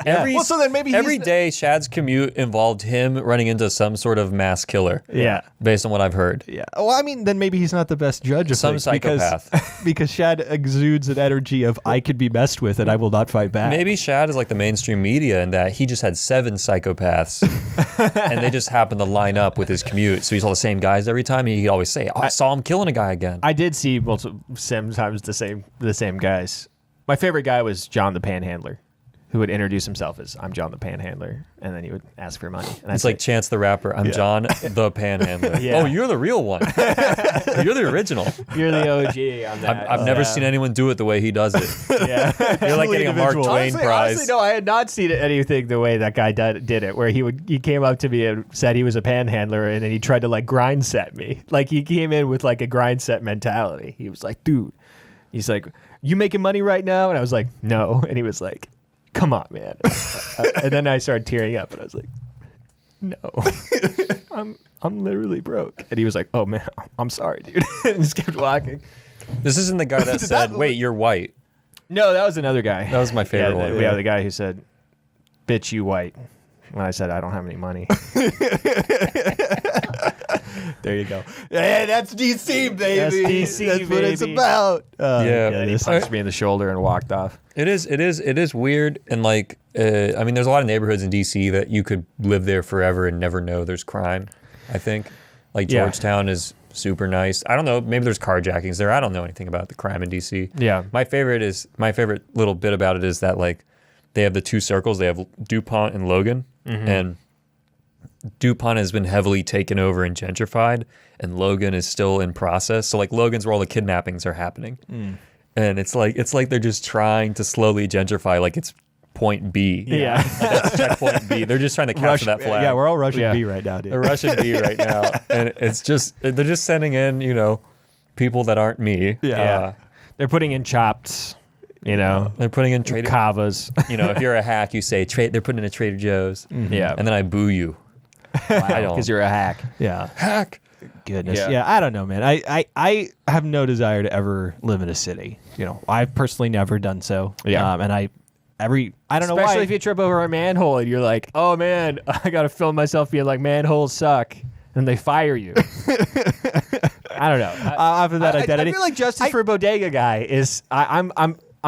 Speaker 2: Well, so then maybe
Speaker 3: every day Shad's commute involved him running into some sort of mass killer.
Speaker 1: Yeah.
Speaker 3: Based on what I've heard.
Speaker 2: Yeah. Well, I mean, then maybe he's not the best judge of
Speaker 3: Some
Speaker 2: things
Speaker 3: psychopath.
Speaker 2: because Shad exudes an energy of I could be messed with and I will not fight back.
Speaker 3: Maybe Shad is like the mainstream media in that he just had 7 psychopaths and they just happened to line up with his commute. So he saw the same guys every time. And he could always say, I saw him killing a guy again.
Speaker 1: I did see sometimes the same guys. My favorite guy was John the Panhandler. who would introduce himself as I'm John the Panhandler, and then he would ask for money. And I'd
Speaker 3: It's
Speaker 1: say,
Speaker 3: like Chance the Rapper. I'm John the Panhandler.
Speaker 1: Yeah.
Speaker 3: Oh, you're the real one. You're the original.
Speaker 1: you're the OG on that.
Speaker 3: I've never seen anyone do it the way he does it.
Speaker 1: Yeah.
Speaker 3: You're like getting a Mark Twain
Speaker 1: Honestly,
Speaker 3: prize.
Speaker 1: no, I had not seen anything the way that guy did it, where he came up to me and said he was a panhandler, and then he tried to like grind set me. Like he came in with like a grind set mentality. He was like, dude, he's like, you making money right now? And I was like, no. And he was like, come on, man. And then I started tearing up, and I was like, no, I'm literally broke. And he was like, oh man, I'm sorry, dude. And just kept walking.
Speaker 3: This isn't the guy that said, wait, you're white.
Speaker 1: No, that was another guy.
Speaker 3: That was my favorite one.
Speaker 1: Yeah, the guy who said, bitch, you white. When I said, I don't have any money.
Speaker 2: There you go. Hey, that's DC, baby.
Speaker 1: That's DC,
Speaker 2: That's what it's
Speaker 1: baby.
Speaker 2: about.
Speaker 3: Yeah.
Speaker 1: And then he punched me in the shoulder and walked off.
Speaker 3: It is weird, and like, I mean, there's a lot of neighborhoods in DC that you could live there forever and never know there's crime. I think, like
Speaker 1: Yeah.
Speaker 3: Georgetown is super nice. I don't know, maybe there's carjackings there. I don't know anything about the crime in DC.
Speaker 1: Yeah.
Speaker 3: My favorite little bit about it is that like they have the two circles. They have DuPont and Logan, and DuPont has been heavily taken over and gentrified, and Logan is still in process. So like Logan's where all the kidnappings are happening. And it's like they're just trying to slowly gentrify, like it's point B.
Speaker 1: Yeah.
Speaker 3: Like that's checkpoint B. They're just trying to capture that flag.
Speaker 2: Yeah, we're all rushing
Speaker 1: Yeah.
Speaker 2: B right now, dude.
Speaker 3: They're rushing B right now, and it's just they're just sending in people that aren't me.
Speaker 1: Yeah. They're putting in chopped,
Speaker 3: They're putting in Trader.
Speaker 1: kavas.
Speaker 3: If you're a hack, you say they're putting in a Trader Joe's.
Speaker 1: Yeah.
Speaker 3: And then I boo you. I don't.
Speaker 1: Because you're a hack.
Speaker 2: Yeah.
Speaker 3: Hack.
Speaker 2: Goodness.
Speaker 1: Yeah.
Speaker 2: Yeah, I don't know, man. I have no desire to ever live in a city. I've personally never done so.
Speaker 1: Yeah.
Speaker 2: And I don't know why.
Speaker 1: Especially if you trip over a manhole and you're like, oh man, I got to film myself being like, manholes suck. And they fire you. I don't know.
Speaker 2: After that
Speaker 1: I
Speaker 2: identity.
Speaker 1: feel like justice for Bodega Guy is, I'm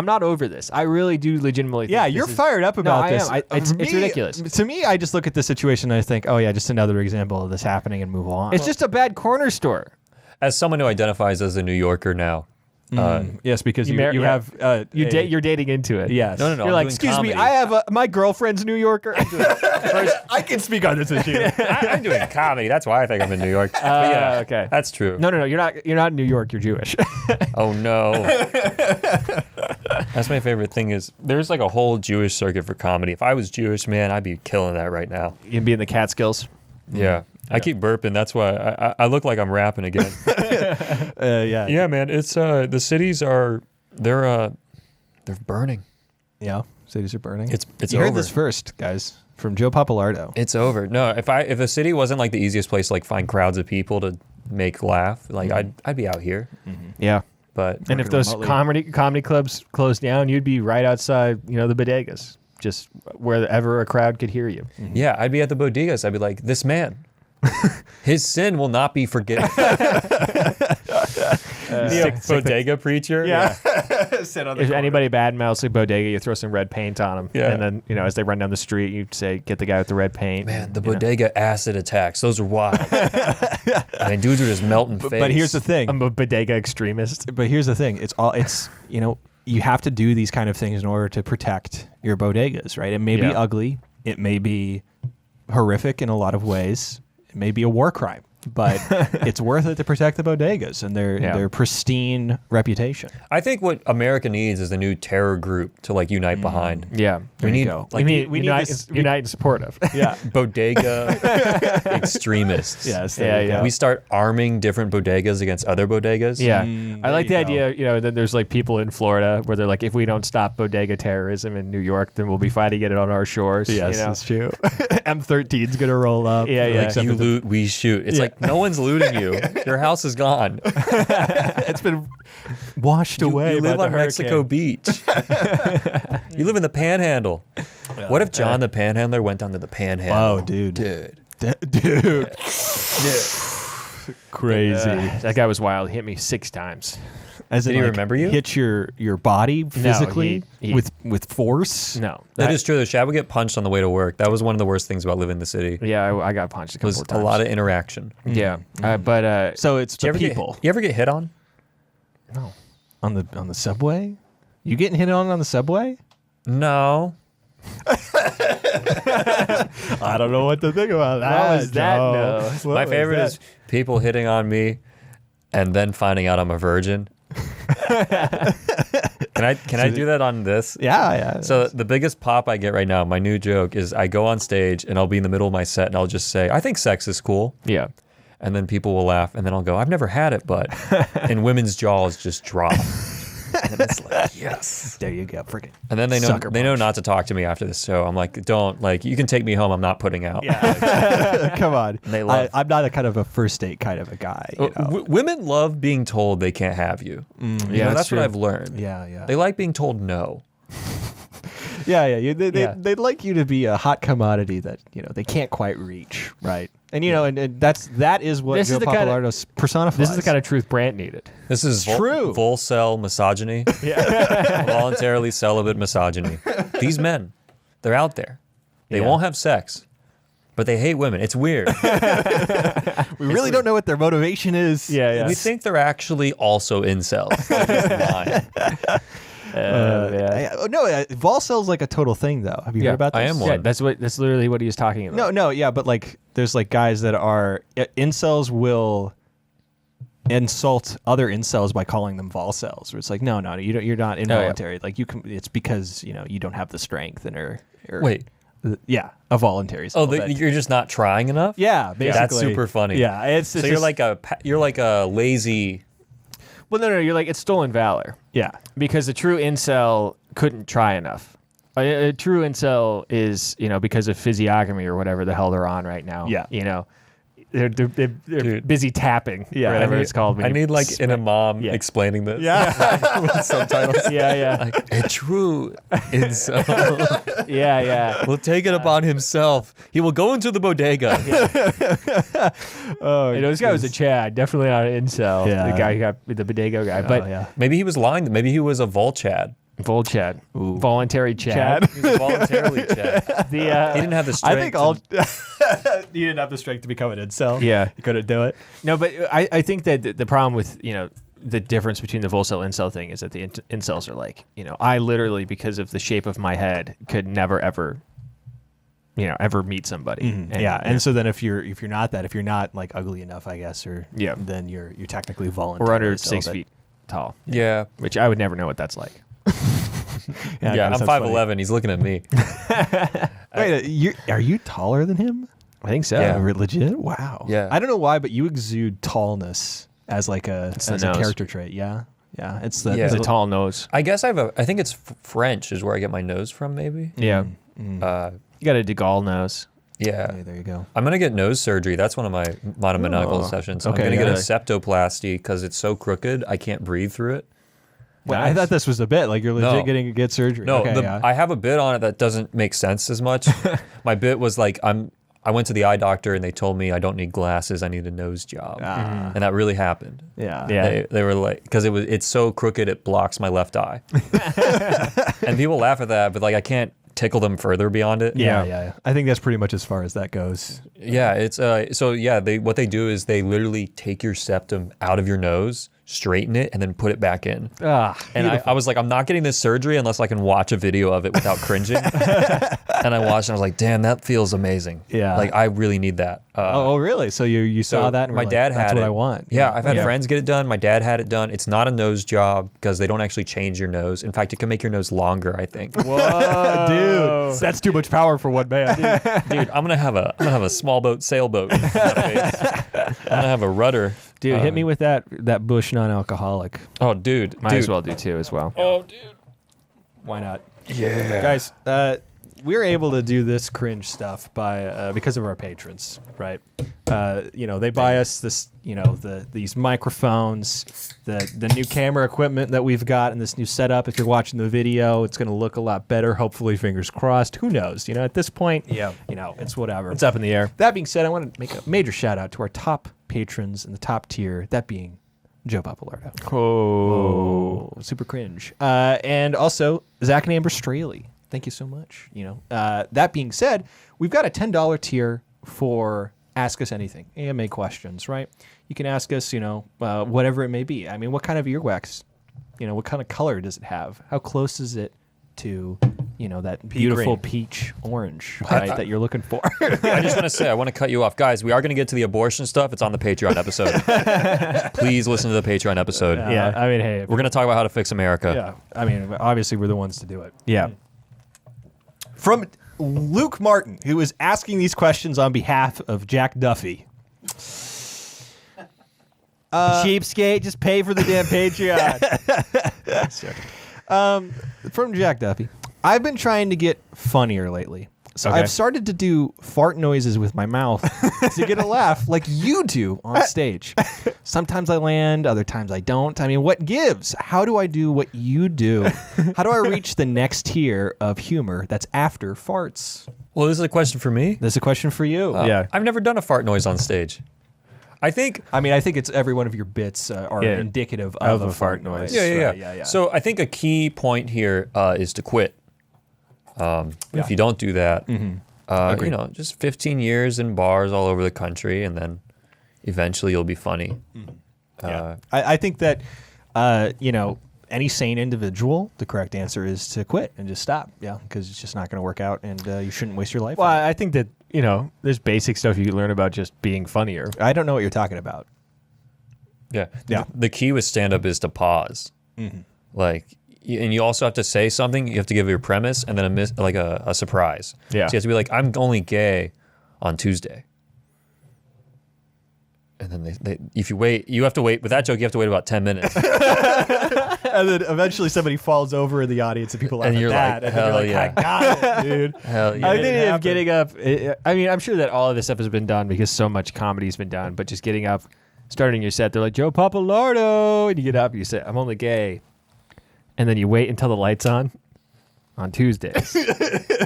Speaker 1: not over this. I really do legitimately think
Speaker 2: Yeah,
Speaker 1: this
Speaker 2: you're
Speaker 1: is-
Speaker 2: fired up about
Speaker 1: I
Speaker 2: this.
Speaker 1: am. It's
Speaker 2: For me,
Speaker 1: ridiculous.
Speaker 2: To me, I just look at the situation and I think, oh yeah, just another example of this happening and move on.
Speaker 1: It's just a bad corner store.
Speaker 3: As someone who identifies as a New Yorker now,
Speaker 2: yes, because you
Speaker 1: Yeah.
Speaker 2: have
Speaker 1: You're dating into it.
Speaker 2: yes.
Speaker 3: No.
Speaker 1: You're
Speaker 3: I'm
Speaker 1: like,
Speaker 3: doing
Speaker 1: excuse
Speaker 3: comedy.
Speaker 1: me, I have my girlfriend's New Yorker.
Speaker 2: I can speak on this issue.
Speaker 3: I'm doing comedy. That's why I think I'm in New York. But yeah,
Speaker 1: okay.
Speaker 3: that's true.
Speaker 1: No, you're not. You're not in New York. You're Jewish.
Speaker 3: Oh no. That's my favorite thing is there's like a whole Jewish circuit for comedy. If I was Jewish, man, I'd be killing that right now.
Speaker 1: You'd be in the Catskills.
Speaker 3: Yeah. I keep burping. That's why I look like I'm rapping again.
Speaker 2: Yeah.
Speaker 3: Yeah, man. It's the cities are they're burning.
Speaker 2: Yeah. Cities are burning.
Speaker 3: It's
Speaker 2: you
Speaker 3: over.
Speaker 2: heard this first, guys, from Joe Pappalardo.
Speaker 3: It's over. No, if the city wasn't like the easiest place to like find crowds of people to make laugh, like I'd be out here.
Speaker 1: Yeah.
Speaker 3: But
Speaker 1: And if
Speaker 2: Working
Speaker 1: those
Speaker 2: remotely.
Speaker 1: comedy clubs closed down, you'd be right outside, the bodegas, just wherever a crowd could hear you.
Speaker 3: yeah, I'd be at the bodegas. I'd be like, this man, his sin will not be forgiven. Bodega preacher.
Speaker 1: If anybody badmouths a bodega, you throw some red paint on them.
Speaker 3: Yeah.
Speaker 1: And then, as they run down the street, you say, get the guy with the red paint.
Speaker 3: Man, the bodega acid attacks. Those are wild. I mean, dudes are just melting face.
Speaker 2: But here's the thing.
Speaker 1: I'm a bodega extremist.
Speaker 2: But here's the thing. It's you have to do these kind of things in order to protect your bodegas, right? It may be
Speaker 1: Yeah.
Speaker 2: ugly. It may be horrific in a lot of ways. It may be a war crime, but it's worth it to protect the bodegas and their pristine reputation.
Speaker 3: I think what America needs is a new terror group to like unite behind.
Speaker 1: Yeah.
Speaker 3: We need
Speaker 2: go.
Speaker 3: like
Speaker 1: we need
Speaker 2: unite- this-
Speaker 1: unite and support of.
Speaker 2: Yeah.
Speaker 3: bodega extremists.
Speaker 2: Yes.
Speaker 1: Yeah,
Speaker 2: there you
Speaker 1: yeah.
Speaker 2: go.
Speaker 3: We start arming different bodegas against other bodegas.
Speaker 1: Yeah. I like the
Speaker 2: there you
Speaker 1: idea, that there's like people in Florida where they're like, if we don't stop bodega terrorism in New York, then we'll be fighting it on our shores.
Speaker 2: Yes, that's true. M13's gonna roll up.
Speaker 1: Yeah, yeah.
Speaker 3: Like, you loot, we shoot. It's like no one's looting you. Your house is gone.
Speaker 2: It's been washed away.
Speaker 3: You
Speaker 2: by
Speaker 3: live
Speaker 2: the
Speaker 3: on Mexico
Speaker 2: hurricane.
Speaker 3: Beach. You live in the Panhandle. What if John the Panhandler went down to the Panhandle?
Speaker 2: Oh, dude.
Speaker 3: Dude.
Speaker 2: Dude. Crazy.
Speaker 1: That guy was wild. He hit me 6 times.
Speaker 2: As
Speaker 3: Did
Speaker 2: in,
Speaker 3: he
Speaker 2: like,
Speaker 3: remember you?
Speaker 2: Hit your body physically
Speaker 1: he-
Speaker 2: with force.
Speaker 1: No.
Speaker 3: That is true. The Shad would get punched on the way to work. That was one of the worst things about living in the city.
Speaker 1: Yeah, I got punched a couple
Speaker 3: Was
Speaker 1: of times.
Speaker 3: a lot of interaction.
Speaker 1: Yeah. But
Speaker 2: So it's the
Speaker 3: You ever
Speaker 2: people
Speaker 3: you ever get hit on?
Speaker 2: on the subway. You getting hit on the subway?
Speaker 3: No.
Speaker 2: I don't know what to think about that.
Speaker 1: What was that,
Speaker 2: Joe.
Speaker 1: no?
Speaker 2: What
Speaker 3: My
Speaker 2: was
Speaker 3: favorite
Speaker 2: that?
Speaker 3: is people hitting on me and then finding out I'm a virgin. Can I do that on this?
Speaker 2: Yeah.
Speaker 3: So the biggest pop I get right now, my new joke is I go on stage and I'll be in the middle of my set and I'll just say, I think sex is cool.
Speaker 1: Yeah.
Speaker 3: And then people will laugh and then I'll go, I've never had it, but and women's jaws just drop. And it's like, yes.
Speaker 2: There you go. Freaking.
Speaker 3: And then they know
Speaker 2: Sucker punch.
Speaker 3: not to talk to me after this show. I'm like, don't, like, you can take me home. I'm not putting out.
Speaker 2: Come on.
Speaker 3: They love-
Speaker 2: I'm not a kind of a first date kind of a guy. You know?
Speaker 3: Women love being told they can't have you. You know,
Speaker 1: that's
Speaker 3: that's
Speaker 1: true.
Speaker 3: what I've learned.
Speaker 2: Yeah.
Speaker 3: They like being told no.
Speaker 2: Yeah.
Speaker 1: Yeah.
Speaker 2: They'd like you to be a hot commodity that they can't quite reach, right? And and that is what
Speaker 1: This
Speaker 2: Joe
Speaker 1: is the kind of-
Speaker 2: Pappalardo personifies.
Speaker 1: This is the kind of truth Brant needed.
Speaker 3: This is
Speaker 2: true.
Speaker 3: Volcel misogyny. Voluntarily celibate misogyny. These men, they're out there. They won't have sex, but they hate women. It's weird.
Speaker 2: we really don't know what their motivation is.
Speaker 1: Yeah.
Speaker 3: We think they're actually also incels. They're just lying.
Speaker 2: Volcel's like a total thing, though. Have you heard about this?
Speaker 3: I am one.
Speaker 1: Yeah, that's literally what he was talking about.
Speaker 2: No, yeah, but like, there's like guys that are incels will insult other incels by calling them volcels. Where it's like, no, you're not involuntary. Like you can, it's because you don't have the strength and or
Speaker 3: Wait.
Speaker 2: yeah, a voluntary.
Speaker 3: Oh, you're just not trying enough?
Speaker 2: yeah, basically.
Speaker 3: That's super funny.
Speaker 2: Yeah, it's
Speaker 3: So
Speaker 2: just,
Speaker 3: you're like a lazy.
Speaker 1: Well, no, you're like, it's stolen valor.
Speaker 2: yeah.
Speaker 1: Because the true incel couldn't try enough. A true incel is, because of physiognomy or whatever the hell they're on right now.
Speaker 2: Yeah.
Speaker 1: They're
Speaker 3: Dude.
Speaker 1: busy tapping.
Speaker 2: Yeah,
Speaker 1: or whatever
Speaker 3: I need-
Speaker 1: it's called. when
Speaker 3: I
Speaker 1: you
Speaker 3: need like an imam
Speaker 1: Yeah.
Speaker 3: explaining this.
Speaker 2: Yeah.
Speaker 3: With subtitles.
Speaker 1: Yeah.
Speaker 3: Like, a true incel
Speaker 1: Yeah.
Speaker 3: will take it upon himself. He will go into the bodega.
Speaker 2: Oh,
Speaker 1: This guy was a Chad, definitely not an incel.
Speaker 2: Yeah.
Speaker 1: The guy who got the Bodega guy.
Speaker 2: Oh,
Speaker 1: But
Speaker 2: yeah.
Speaker 3: Maybe he was lying. Maybe he was a Volchad.
Speaker 1: Vol Chad. Voluntary Chad.
Speaker 3: He was voluntarily Chad. He didn't have the strength.
Speaker 2: I think you didn't have the strength to become an incel.
Speaker 1: Yeah.
Speaker 2: You couldn't do it.
Speaker 1: No, but I think that the problem with, the difference between the Volcel incel thing is that the incels are like, I literally, because of the shape of my head, could never, ever, ever meet somebody.
Speaker 2: And so then if you're not like ugly enough, I guess, or
Speaker 1: Yeah.
Speaker 2: then you're technically voluntary.
Speaker 1: Or under
Speaker 2: so
Speaker 1: 6
Speaker 2: that-
Speaker 1: feet tall,
Speaker 3: Yeah.
Speaker 1: which I would never know what that's like.
Speaker 3: Yeah, I'm
Speaker 2: that's
Speaker 3: 5'11". He's looking at me.
Speaker 2: Wait, are you taller than him?
Speaker 1: I think so.
Speaker 3: Yeah.
Speaker 2: Legit? Wow.
Speaker 3: Yeah.
Speaker 2: I don't know why, but you exude tallness as like a
Speaker 1: the nose.
Speaker 2: character trait. Yeah. It's the
Speaker 3: Yeah.
Speaker 1: It's a tall nose.
Speaker 3: I guess I think it's French is where I get my nose from, maybe.
Speaker 1: Yeah.
Speaker 3: Uh,
Speaker 1: You got a De Gaulle nose.
Speaker 3: yeah.
Speaker 2: Okay, there you go.
Speaker 3: I'm going to get nose surgery. That's one of my monomaniacal sessions.
Speaker 2: okay,
Speaker 3: I'm going to get
Speaker 2: yeah.
Speaker 3: a septoplasty because it's so crooked, I can't breathe through it.
Speaker 2: Well, I thought this was a bit like you're legit
Speaker 3: No.
Speaker 2: get surgery.
Speaker 3: No,
Speaker 2: okay, yeah.
Speaker 3: I have a bit on it that doesn't make sense as much. My bit was like, I went to the eye doctor and they told me I don't need glasses, I need a nose job. And that really happened.
Speaker 2: yeah.
Speaker 1: Yeah.
Speaker 3: They were like, because it's so crooked it blocks my left eye. And people laugh at that, but like I can't tickle them further beyond it.
Speaker 2: Yeah. I think that's pretty much as far as that goes.
Speaker 3: Yeah, it's what they do is they literally take your septum out of your nose, straighten it, and then put it back in. And I was like, I'm not getting this surgery unless I can watch a video of it without cringing. And I watched and I was like, damn, that feels amazing.
Speaker 2: Yeah.
Speaker 3: Like I really need that.
Speaker 2: Oh, really? So you saw that and were
Speaker 3: my
Speaker 2: like,
Speaker 3: dad
Speaker 2: that's
Speaker 3: had
Speaker 2: what
Speaker 3: it.
Speaker 2: I want.
Speaker 3: Yeah, I've had
Speaker 1: Yeah.
Speaker 3: friends get it done. My dad had it done. It's not a nose job because they don't actually change your nose. In fact, it can make your nose longer, I think.
Speaker 1: Whoa.
Speaker 2: Dude, that's too much power for one man.
Speaker 3: Dude, I'm gonna have a small boat sailboat. I'm gonna have a rudder.
Speaker 2: Dude, hit me with that Bush non-alcoholic.
Speaker 3: Oh, dude.
Speaker 1: Might as well do two as well.
Speaker 3: Oh, dude.
Speaker 2: Why not?
Speaker 3: Yeah.
Speaker 2: Guys, we're able to do this cringe stuff by because of our patrons, right? They buy us this, these microphones, the new camera equipment that we've got, and this new setup. If you're watching the video, it's going to look a lot better. Hopefully, fingers crossed. Who knows? At this point, it's whatever.
Speaker 1: It's up in the air.
Speaker 2: That being said, I want to make a major shout out to our top patrons in the top tier. That being Joe Pappalardo.
Speaker 1: Oh.
Speaker 2: Super cringe. And also Zach and Amber Strehle. Thank you so much. That being said, we've got a $10 tier for Ask Us Anything, AMA questions, right? You can ask us, whatever it may be. I mean, what kind of earwax? What kind of color does it have? How close is it to that beautiful
Speaker 1: green.
Speaker 2: peach orange, right, that you're looking for.
Speaker 3: I just want to say, I want to cut you off. Guys, we are going to get to the abortion stuff. It's on the Patreon episode. Please listen to the Patreon episode.
Speaker 2: Yeah, I mean, hey,
Speaker 3: We're going to talk about how to fix America.
Speaker 2: yeah, I mean, obviously we're the ones to do it.
Speaker 1: Yeah.
Speaker 2: From Luke Martin, who is asking these questions on behalf of Jack Duffy.
Speaker 1: Cheapskate, just pay for the damn Patreon.
Speaker 2: From Jack Duffy. I've been trying to get funnier lately. So
Speaker 1: Okay.
Speaker 2: I've started to do fart noises with my mouth to get a laugh like you do on stage. Sometimes I land, other times I don't. I mean, what gives? How do I do what you do? How do I reach the next tier of humor that's after farts?
Speaker 3: Well, this is a question for me.
Speaker 2: This is a question for you.
Speaker 1: Yeah.
Speaker 3: I've never done a fart noise on stage. I think
Speaker 2: I mean, I think it's every one of your bits are
Speaker 1: Yeah.
Speaker 2: indicative of a fart noise.
Speaker 3: Yeah.
Speaker 2: Right, yeah.
Speaker 3: So I think a key point here is to quit. If you don't do that, just 15 years in bars all over the country, and then eventually you'll be funny.
Speaker 2: I think that, any sane individual, the correct answer is to quit and just stop. Yeah, because it's just not going to work out, and you shouldn't waste your life.
Speaker 1: Well,
Speaker 2: on it.
Speaker 1: I think that, there's basic stuff you can learn about just being funnier.
Speaker 2: I don't know what you're talking about.
Speaker 3: Yeah.
Speaker 2: Yeah.
Speaker 3: The key with stand-up is to pause. Like, and you also have to say something. You have to give your premise and then a surprise.
Speaker 1: Yeah.
Speaker 3: So you have to be like, I'm only gay on Tuesday. And then if you wait, you have to wait. With that joke, you have to wait about 10 minutes.
Speaker 2: And then eventually somebody falls over in the audience and people laugh
Speaker 3: And
Speaker 2: at
Speaker 3: you're
Speaker 2: that.
Speaker 3: like,
Speaker 2: and then
Speaker 3: hell
Speaker 2: you're
Speaker 3: yeah.
Speaker 2: I got it, dude.
Speaker 3: Hell yeah.
Speaker 1: I
Speaker 2: It
Speaker 1: think
Speaker 2: happened.
Speaker 1: of getting up. I mean, I'm sure that all of this stuff has been done because so much comedy's been done. But just getting up, starting your set, they're like Joe Pappalardo, and you get up, and you say, "I'm only gay," and then you wait until the lights on Tuesdays.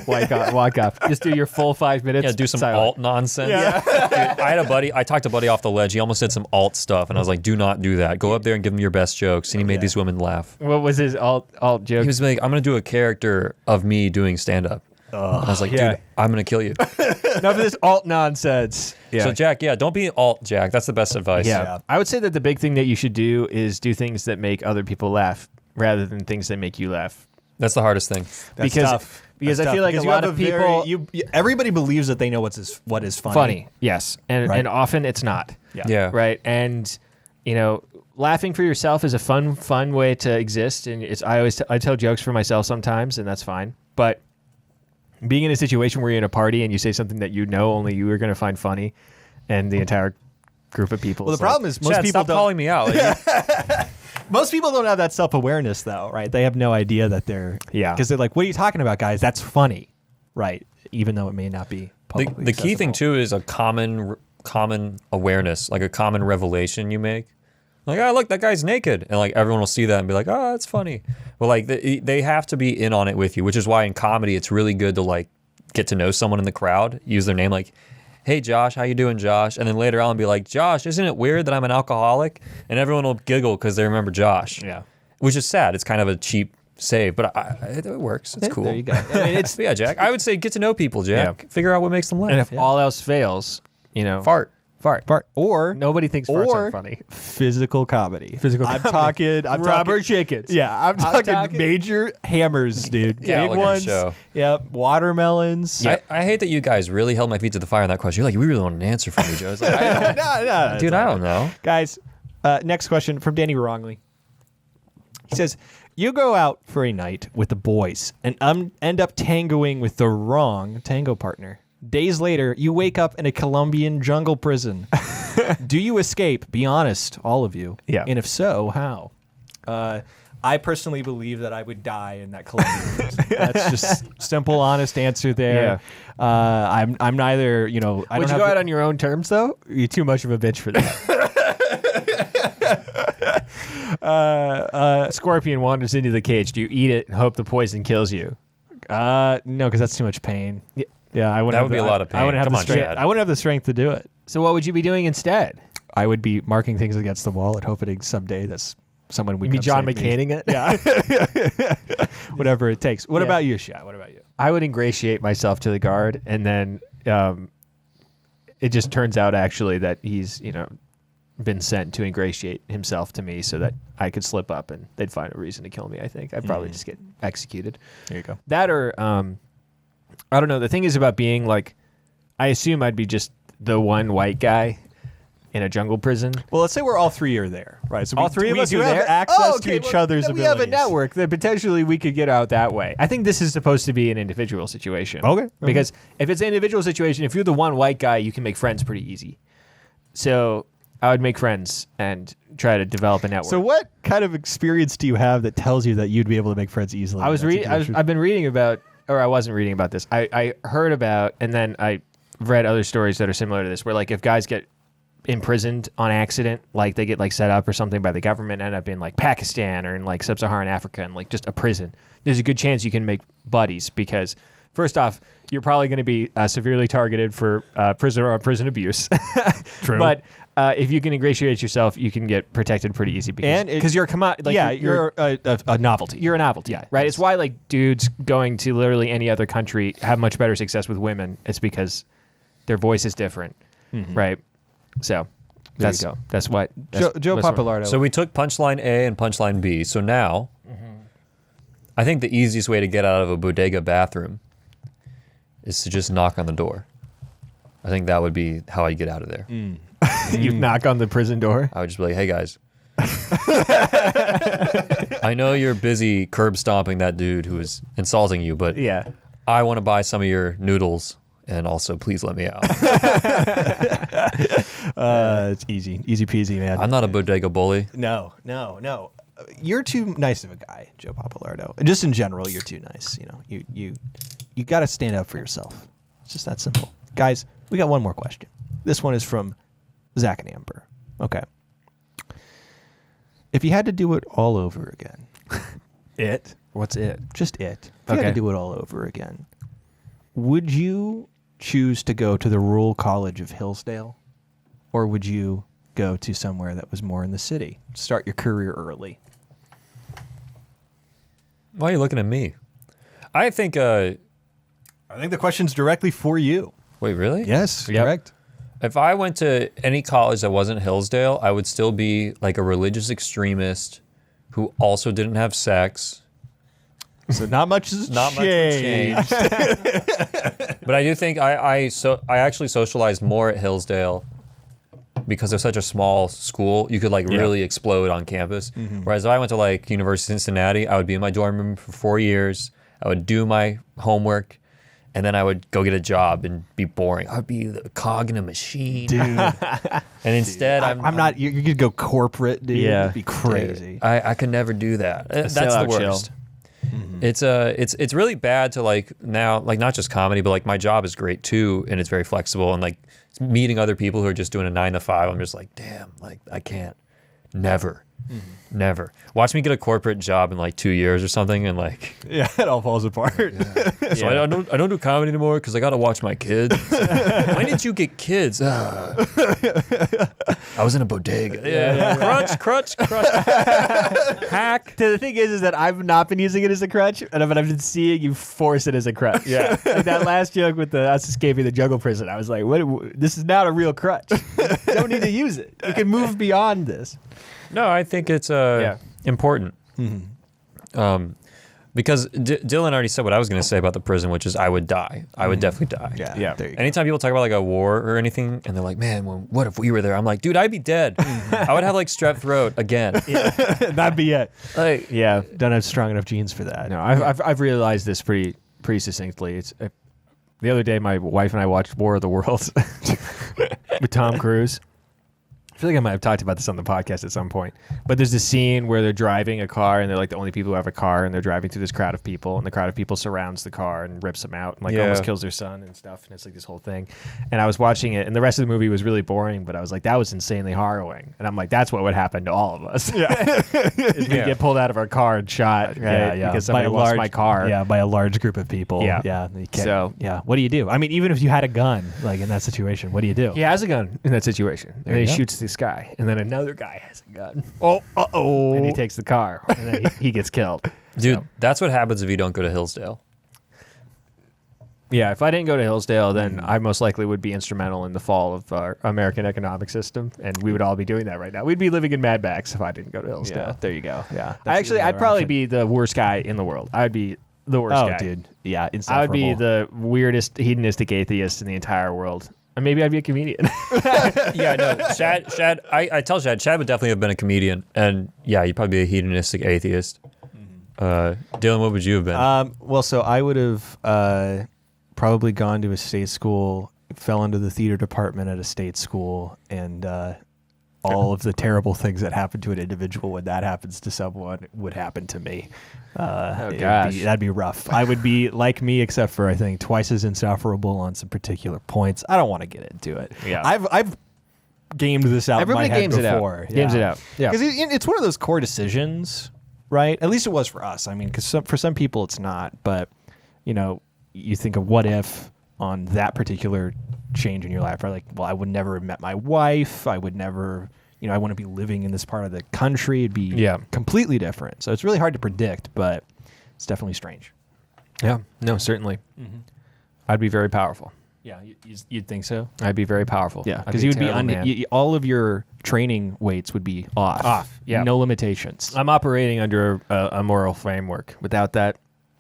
Speaker 1: walk up. Just do your full 5 minutes.
Speaker 3: Yeah, do some
Speaker 1: silent.
Speaker 3: alt nonsense. Dude, I talked to Buddy off the ledge. He almost said some alt stuff, and I was like, do not do that. Go up there and give him your best jokes. And he made these women laugh.
Speaker 1: What was his alt joke?
Speaker 3: He was like, I'm going to do a character of me doing stand-up. I was like,
Speaker 1: Yeah.
Speaker 3: dude, I'm going to kill you.
Speaker 1: Enough of this alt nonsense. Yeah.
Speaker 3: So, Jack, don't be alt, Jack. That's the best advice.
Speaker 1: Yeah. I would say that the big thing that you should do is do things that make other people laugh rather than things that make you laugh.
Speaker 3: That's the hardest thing.
Speaker 2: That's
Speaker 1: because
Speaker 2: tough.
Speaker 1: because
Speaker 2: That's
Speaker 1: I feel
Speaker 2: tough.
Speaker 1: like
Speaker 2: Because
Speaker 1: a
Speaker 2: you
Speaker 1: lot
Speaker 2: have
Speaker 1: of people
Speaker 2: everybody believes that they know what is funny.
Speaker 1: funny. Yes. And
Speaker 2: Right.
Speaker 1: and often it's not.
Speaker 3: Yeah.
Speaker 1: Right. And laughing for yourself is a fun way to exist. And I tell jokes for myself sometimes, and that's fine. But being in a situation where you're in a party and you say something that only you are going to find funny, and the entire group of people.
Speaker 2: Well, the problem is most
Speaker 3: Chad,
Speaker 2: people
Speaker 3: stop calling me out. Like,
Speaker 2: Most people don't have that self-awareness, though, right? They have no idea that they're...
Speaker 1: Yeah.
Speaker 2: Because they're like, what are you talking about, guys? That's funny, right? Even though it may not be publicly
Speaker 3: the key thing,
Speaker 2: accessible.
Speaker 3: too, is a common awareness, like a common revelation you make. Like, oh, look, that guy's naked. And, like, everyone will see that and be like, oh, that's funny. Well, like, they have to be in on it with you, which is why in comedy it's really good to, like, get to know someone in the crowd, use their name, like, hey, Josh, how you doing, Josh? And then later on be like, Josh, isn't it weird that I'm an alcoholic? And everyone will giggle because they remember Josh.
Speaker 1: Yeah.
Speaker 3: Which is sad. It's kind of a cheap save, but it works. It's cool.
Speaker 2: There you go. I mean, it's...
Speaker 3: But yeah, Jack, I would say get to know people, Jack.
Speaker 1: Yeah.
Speaker 3: Figure out what makes them laugh.
Speaker 1: And if all else fails,
Speaker 3: Fart.
Speaker 2: Or
Speaker 1: nobody thinks farts
Speaker 2: or
Speaker 1: are funny.
Speaker 2: physical comedy.
Speaker 1: I'm
Speaker 2: talking
Speaker 1: Robert Jenkins.
Speaker 2: Yeah, I'm talking
Speaker 1: talking-
Speaker 2: major hammers, dude.
Speaker 3: Gallagher
Speaker 2: Big ones.
Speaker 3: show.
Speaker 2: Yep. Watermelons.
Speaker 3: I hate that you guys really held my feet to the fire on that question. You're like, we really want an answer from you, Joe. It's like,
Speaker 2: No,
Speaker 3: dude, I don't know.
Speaker 2: Guys, next question from Danny Wrongley. He says, you go out for a night with the boys and end up tangoing with the wrong tango partner. Days later, you wake up in a Colombian jungle prison. Do you escape? Be honest, all of you.
Speaker 1: Yeah.
Speaker 2: And if so, how? I personally believe that I would die in that Colombian prison. That's just simple, honest answer there. I'm neither, I
Speaker 1: Would
Speaker 2: don't
Speaker 1: you
Speaker 2: have
Speaker 1: go
Speaker 2: the-
Speaker 1: out on your own terms, though? You're too much of a bitch for that. Scorpion wanders into the cage. Do you eat it and hope the poison kills you?
Speaker 2: No, because that's too much pain. Yeah, I wouldn't.
Speaker 3: That
Speaker 2: have
Speaker 3: would be
Speaker 2: the-
Speaker 3: a lot of
Speaker 2: I wouldn't
Speaker 3: pain.
Speaker 2: have
Speaker 3: Come
Speaker 2: the
Speaker 3: on,
Speaker 2: strength.
Speaker 3: Shad.
Speaker 2: I wouldn't have the strength to do it.
Speaker 1: So what would you be doing instead?
Speaker 2: I would be marking things against the wall and hoping someday that's someone would
Speaker 1: You'd be
Speaker 2: come
Speaker 1: John
Speaker 2: save me.
Speaker 1: McCaining it?
Speaker 2: Yeah. Whatever it takes. What
Speaker 1: Yeah.
Speaker 2: about you, Shad? What about you?
Speaker 1: I would ingratiate myself to the guard, and then it just turns out actually that he's, been sent to ingratiate himself to me so that I could slip up and they'd find a reason to kill me. I think I'd probably just get executed.
Speaker 2: There you go.
Speaker 1: That or I don't know. The thing is about being like, I assume I'd be just the one white guy in a jungle prison.
Speaker 2: Well, let's say we're all three are there, right? So
Speaker 1: All three of us
Speaker 2: do
Speaker 1: are
Speaker 2: have
Speaker 1: there?
Speaker 2: access to each other's
Speaker 1: then
Speaker 2: abilities.
Speaker 1: we have a network that potentially we could get out that way. I think this is supposed to be an individual situation.
Speaker 2: Okay.
Speaker 1: Because if it's an individual situation, if you're the one white guy, you can make friends pretty easy. So I would make friends and try to develop a network.
Speaker 2: So what kind of experience do you have that tells you that you'd be able to make friends easily?
Speaker 1: I've been reading about, or I wasn't reading about this. I heard about, and then I read other stories that are similar to this, where like if guys get imprisoned on accident, like they get like set up or something by the government, end up in like Pakistan or in like sub-Saharan Africa and like just a prison, there's a good chance you can make buddies because first off, you're probably going to be severely targeted for prison abuse.
Speaker 2: True.
Speaker 1: But if you can ingratiate yourself, you can get protected pretty easy because you're
Speaker 2: you're a novelty.
Speaker 1: You're a novelty,
Speaker 2: Yeah,
Speaker 1: right? It's why like dudes going to literally any other country have much better success with women. It's because their voice is different, right? So
Speaker 2: There you go.
Speaker 1: That's what
Speaker 2: Joe Pappalardo.
Speaker 3: So we took punchline A and punchline B. So now, I think the easiest way to get out of a bodega bathroom is to just knock on the door. I think that would be how I get out of there.
Speaker 1: You knock on the prison door.
Speaker 3: I would just be like, hey guys. I know you're busy curb stomping that dude who is insulting you, but
Speaker 1: Yeah.
Speaker 3: I want to buy some of your noodles and also please let me out.
Speaker 2: It's easy peasy, man.
Speaker 3: I'm not a bodega bully.
Speaker 2: No. You're too nice of a guy, Joe Pappalardo. And just in general, you're too nice. You know, you got to stand up for yourself. It's just that simple. Guys, we got one more question. This one is from Zach and Amber. Okay. If you had to do it all over again,
Speaker 1: What's it?
Speaker 2: just it. If you had
Speaker 1: Okay.
Speaker 2: to do it all over again, would you choose to go to the rural college of Hillsdale, or would you go to somewhere that was more in the city? Start your career early.
Speaker 3: Why are you looking at me? I think,
Speaker 2: I think the question's directly for you.
Speaker 3: wait, really?
Speaker 2: Yes,
Speaker 1: Yep.
Speaker 2: correct.
Speaker 3: If I went to any college that wasn't Hillsdale, I would still be like a religious extremist who also didn't have sex.
Speaker 2: So not much has
Speaker 3: Not
Speaker 2: changed.
Speaker 3: much has changed. But I do think I actually socialized more at Hillsdale because they're such a small school. You could like really explode on campus. Whereas if I went to like University of Cincinnati, I would be in my dorm room for 4 years. I would do my homework. And then I would go get a job and be boring. I'd be the cog in a machine.
Speaker 2: Dude,
Speaker 3: And instead,
Speaker 2: I'm not. You could go corporate, dude.
Speaker 1: Yeah.
Speaker 2: It'd be crazy.
Speaker 3: I could never do that. That's the
Speaker 1: sellout
Speaker 3: worst. It's really bad to like now, like not just comedy, but like my job is great too, and it's very flexible. And like meeting other people who are just doing a 9 to 5, I'm just like, damn, like I can't, never. Watch me get a corporate job in like 2 years or something, and like
Speaker 2: Yeah, it all falls apart.
Speaker 3: so I don't do comedy anymore because I got to watch my kids. When did you get kids? I was in a bodega. Yeah. Crutch. Hack.
Speaker 1: The thing is that I've not been using it as a crutch, but I've been seeing you force it as a crutch.
Speaker 3: Yeah.
Speaker 1: Like that last joke with us escaping the jungle prison, I was like, "What? This is not a real crutch. You don't need to use it. You can move beyond this."
Speaker 3: No, I think it's important. Because Dylan already said what I was going to say about the prison, which is I would die. I would definitely die.
Speaker 1: Yeah.
Speaker 2: There you go.
Speaker 3: Anytime people talk about like a war or anything, and they're like, "Man, well, what if we were there?" I'm like, "Dude, I'd be dead. I would have like strep throat again."
Speaker 2: That'd be it.
Speaker 3: Like,
Speaker 1: Yeah.
Speaker 2: Don't have strong enough genes for that.
Speaker 1: No, I've realized this pretty succinctly. It's the other day, my wife and I watched War of the Worlds with Tom Cruise. I feel like I might have talked about this on the podcast at some point, but there's this scene where they're driving a car and they're like the only people who have a car, and they're driving through this crowd of people, and the crowd of people surrounds the car and rips them out and like almost kills their son and stuff, and it's like this whole thing. And I was watching it, and the rest of the movie was really boring, but I was like, that was insanely harrowing, and I'm like, that's what would happen to all of us. Yeah, we get pulled out of our car and shot, right? Because somebody lost my car.
Speaker 2: Yeah, by a large group of people.
Speaker 1: Yeah.
Speaker 2: Yeah. You can't-
Speaker 1: So-
Speaker 2: yeah. What do you do? I mean, even if you had a gun, like in that situation, what do you do?
Speaker 1: He has a gun in that situation, and then he
Speaker 2: you go.
Speaker 1: shoots the sky, and then another guy has a gun,
Speaker 2: Oh,
Speaker 1: and he takes the car, and then he gets killed.
Speaker 3: dude,
Speaker 1: So,
Speaker 3: that's what happens if you don't go to Hillsdale.
Speaker 1: Yeah, if I didn't go to Hillsdale, then I most likely would be instrumental in the fall of our American economic system, and we would all be doing that right now. We'd be living in Mad Max if I didn't go to Hillsdale.
Speaker 2: Yeah, there you go. Yeah.
Speaker 1: I'd probably be the worst guy in the work. I'd be the worst guy.
Speaker 2: Oh, dude. Yeah,
Speaker 1: I would be
Speaker 2: insufferable.
Speaker 1: the weirdest hedonistic atheist in the entire world. And maybe I'd be a comedian.
Speaker 3: Yeah, no, Shad. I tell Shad would definitely have been a comedian, and yeah, you'd probably be a hedonistic atheist. Dylan, what would you have been?
Speaker 2: Well, so I would have probably gone to a state school, fell into the theater department at a state school, and all of the terrible things that happen to an individual when that happens to someone would happen to me.
Speaker 1: gosh.
Speaker 2: That'd be rough. I would be like me, except for I think twice as insufferable on some particular points. I don't want to get into it.
Speaker 1: Yeah.
Speaker 2: I've gamed this out.
Speaker 1: Everybody
Speaker 2: in my head
Speaker 1: games it out.
Speaker 2: before.
Speaker 1: Games it out. Yeah.
Speaker 2: Because it's one of those core decisions, right? At least it was for us. I mean, because for some people it's not. But you think of what if on that particular change in your life, right? Like, well, I would never have met my wife. I would never, I wouldn't be living in this part of the country. It'd be completely different. So it's really hard to predict, but it's definitely strange.
Speaker 1: Yeah. No, certainly. I'd be very powerful.
Speaker 2: Yeah, you'd think so.
Speaker 1: I'd be very powerful.
Speaker 2: Yeah,
Speaker 1: I'd
Speaker 2: because you would be
Speaker 1: terrible, man.
Speaker 2: all of your training weights would be off.
Speaker 1: Off, yeah.
Speaker 2: No limitations.
Speaker 1: I'm operating under a moral framework. Without that,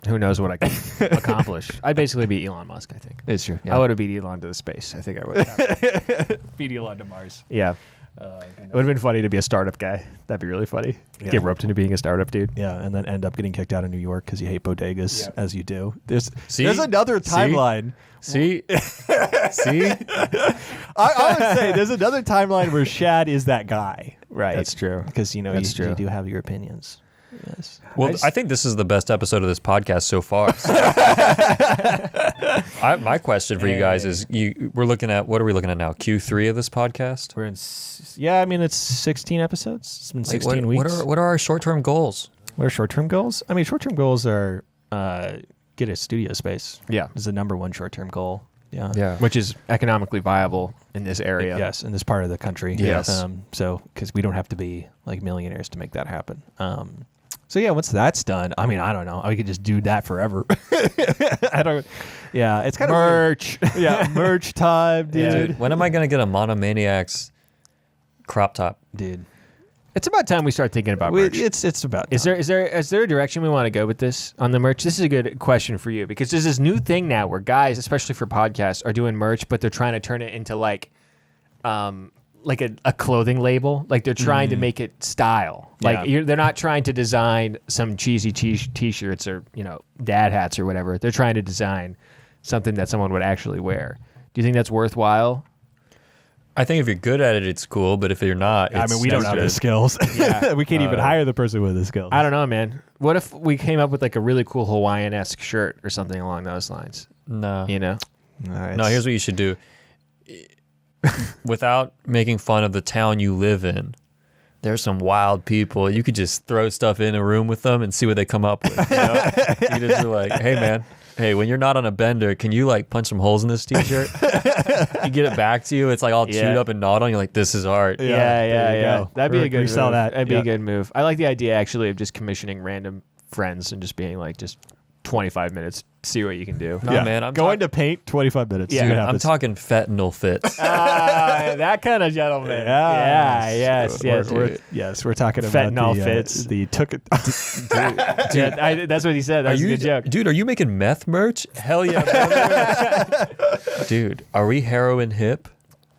Speaker 1: who knows what I could accomplish. I'd basically be Elon Musk, I think.
Speaker 2: It's true.
Speaker 1: I would have beat Elon to the space. I think I would have.
Speaker 2: beat Elon to Mars.
Speaker 1: Yeah. It would have been funny to be a startup guy. That'd be really funny.
Speaker 2: Yeah.
Speaker 1: Get roped into being a startup dude.
Speaker 2: Yeah, and then end up getting kicked out of New York because you hate bodegas,
Speaker 1: Yeah.
Speaker 2: as you do. There's
Speaker 3: See?
Speaker 2: another
Speaker 3: See?
Speaker 2: timeline.
Speaker 3: See, see,
Speaker 2: I would say there's another timeline where Shad is that guy. Right.
Speaker 1: That's true.
Speaker 2: Because
Speaker 1: That's
Speaker 2: you
Speaker 1: true.
Speaker 2: do have your opinions. Yes.
Speaker 3: Well, I think this is the best episode of this podcast so far. My question for you guys is: we're looking at what are we looking at now? Q3 of this podcast.
Speaker 2: We're in. Yeah, I mean it's 16 episodes. It's been 16 weeks.
Speaker 3: What are our short-term goals?
Speaker 2: What are short-term goals? I mean, short-term goals are get a studio space.
Speaker 1: Yeah.
Speaker 2: Is the number one short-term goal. Yeah.
Speaker 3: Yeah.
Speaker 1: Which is economically viable in this area.
Speaker 2: Yes, in this part of the country.
Speaker 3: Yes.
Speaker 2: So, because we don't have to be like millionaires to make that happen. So yeah, once that's done, I mean, I don't know. I could just do that forever. I don't. Yeah, it's kind of
Speaker 1: Merch.
Speaker 2: Yeah, merch time, dude.
Speaker 3: Dude, when am I gonna get a Monomaniacs crop top?
Speaker 2: Dude,
Speaker 1: It's about time we start thinking about merch.
Speaker 2: it's about.
Speaker 1: Is
Speaker 2: time.
Speaker 1: there a direction we want to go with this on the merch? This is a good question for you because there's this new thing now where guys, especially for podcasts, are doing merch, but they're trying to turn it into like a clothing label. Like they're trying to make it style. Like they're not trying to design some cheesy t-shirts or dad hats or whatever. They're trying to design something that someone would actually wear. Do you think that's worthwhile?
Speaker 3: I think if you're good at it, it's cool. But if you're not,
Speaker 2: I mean, we don't have the skills.
Speaker 1: Yeah.
Speaker 2: We can't even hire the person with the skills.
Speaker 1: I don't know, man. What if we came up with like a really cool Hawaiian-esque shirt or something along those lines?
Speaker 3: No.
Speaker 2: No,
Speaker 3: Here's what you should do. Without making fun of the town you live in, there's some wild people. You could just throw stuff in a room with them and see what they come up with. You just be like, hey, man. Hey, when you're not on a bender, can you like punch some holes in this t-shirt? You get it back to you. It's like all chewed up and gnawed on. You're like, this is art.
Speaker 1: Yeah. That'd be a good
Speaker 2: resell
Speaker 1: move.
Speaker 2: that.
Speaker 1: That'd be a good move. I like the idea actually of just commissioning random friends and just being like, just 25 minutes, see what you can do.
Speaker 3: No, man. I'm
Speaker 2: going to paint 25 minutes.
Speaker 1: Yeah,
Speaker 2: see what
Speaker 3: I'm
Speaker 2: happens.
Speaker 3: talking fentanyl fits.
Speaker 1: That kind of gentleman.
Speaker 2: Yes, we're talking about
Speaker 1: Fentanyl
Speaker 2: the,
Speaker 1: fits.
Speaker 2: The took it.
Speaker 1: That's what he said. That was a good joke.
Speaker 3: Dude, are you making meth merch? Hell yeah, brother. Dude, are we heroin hip?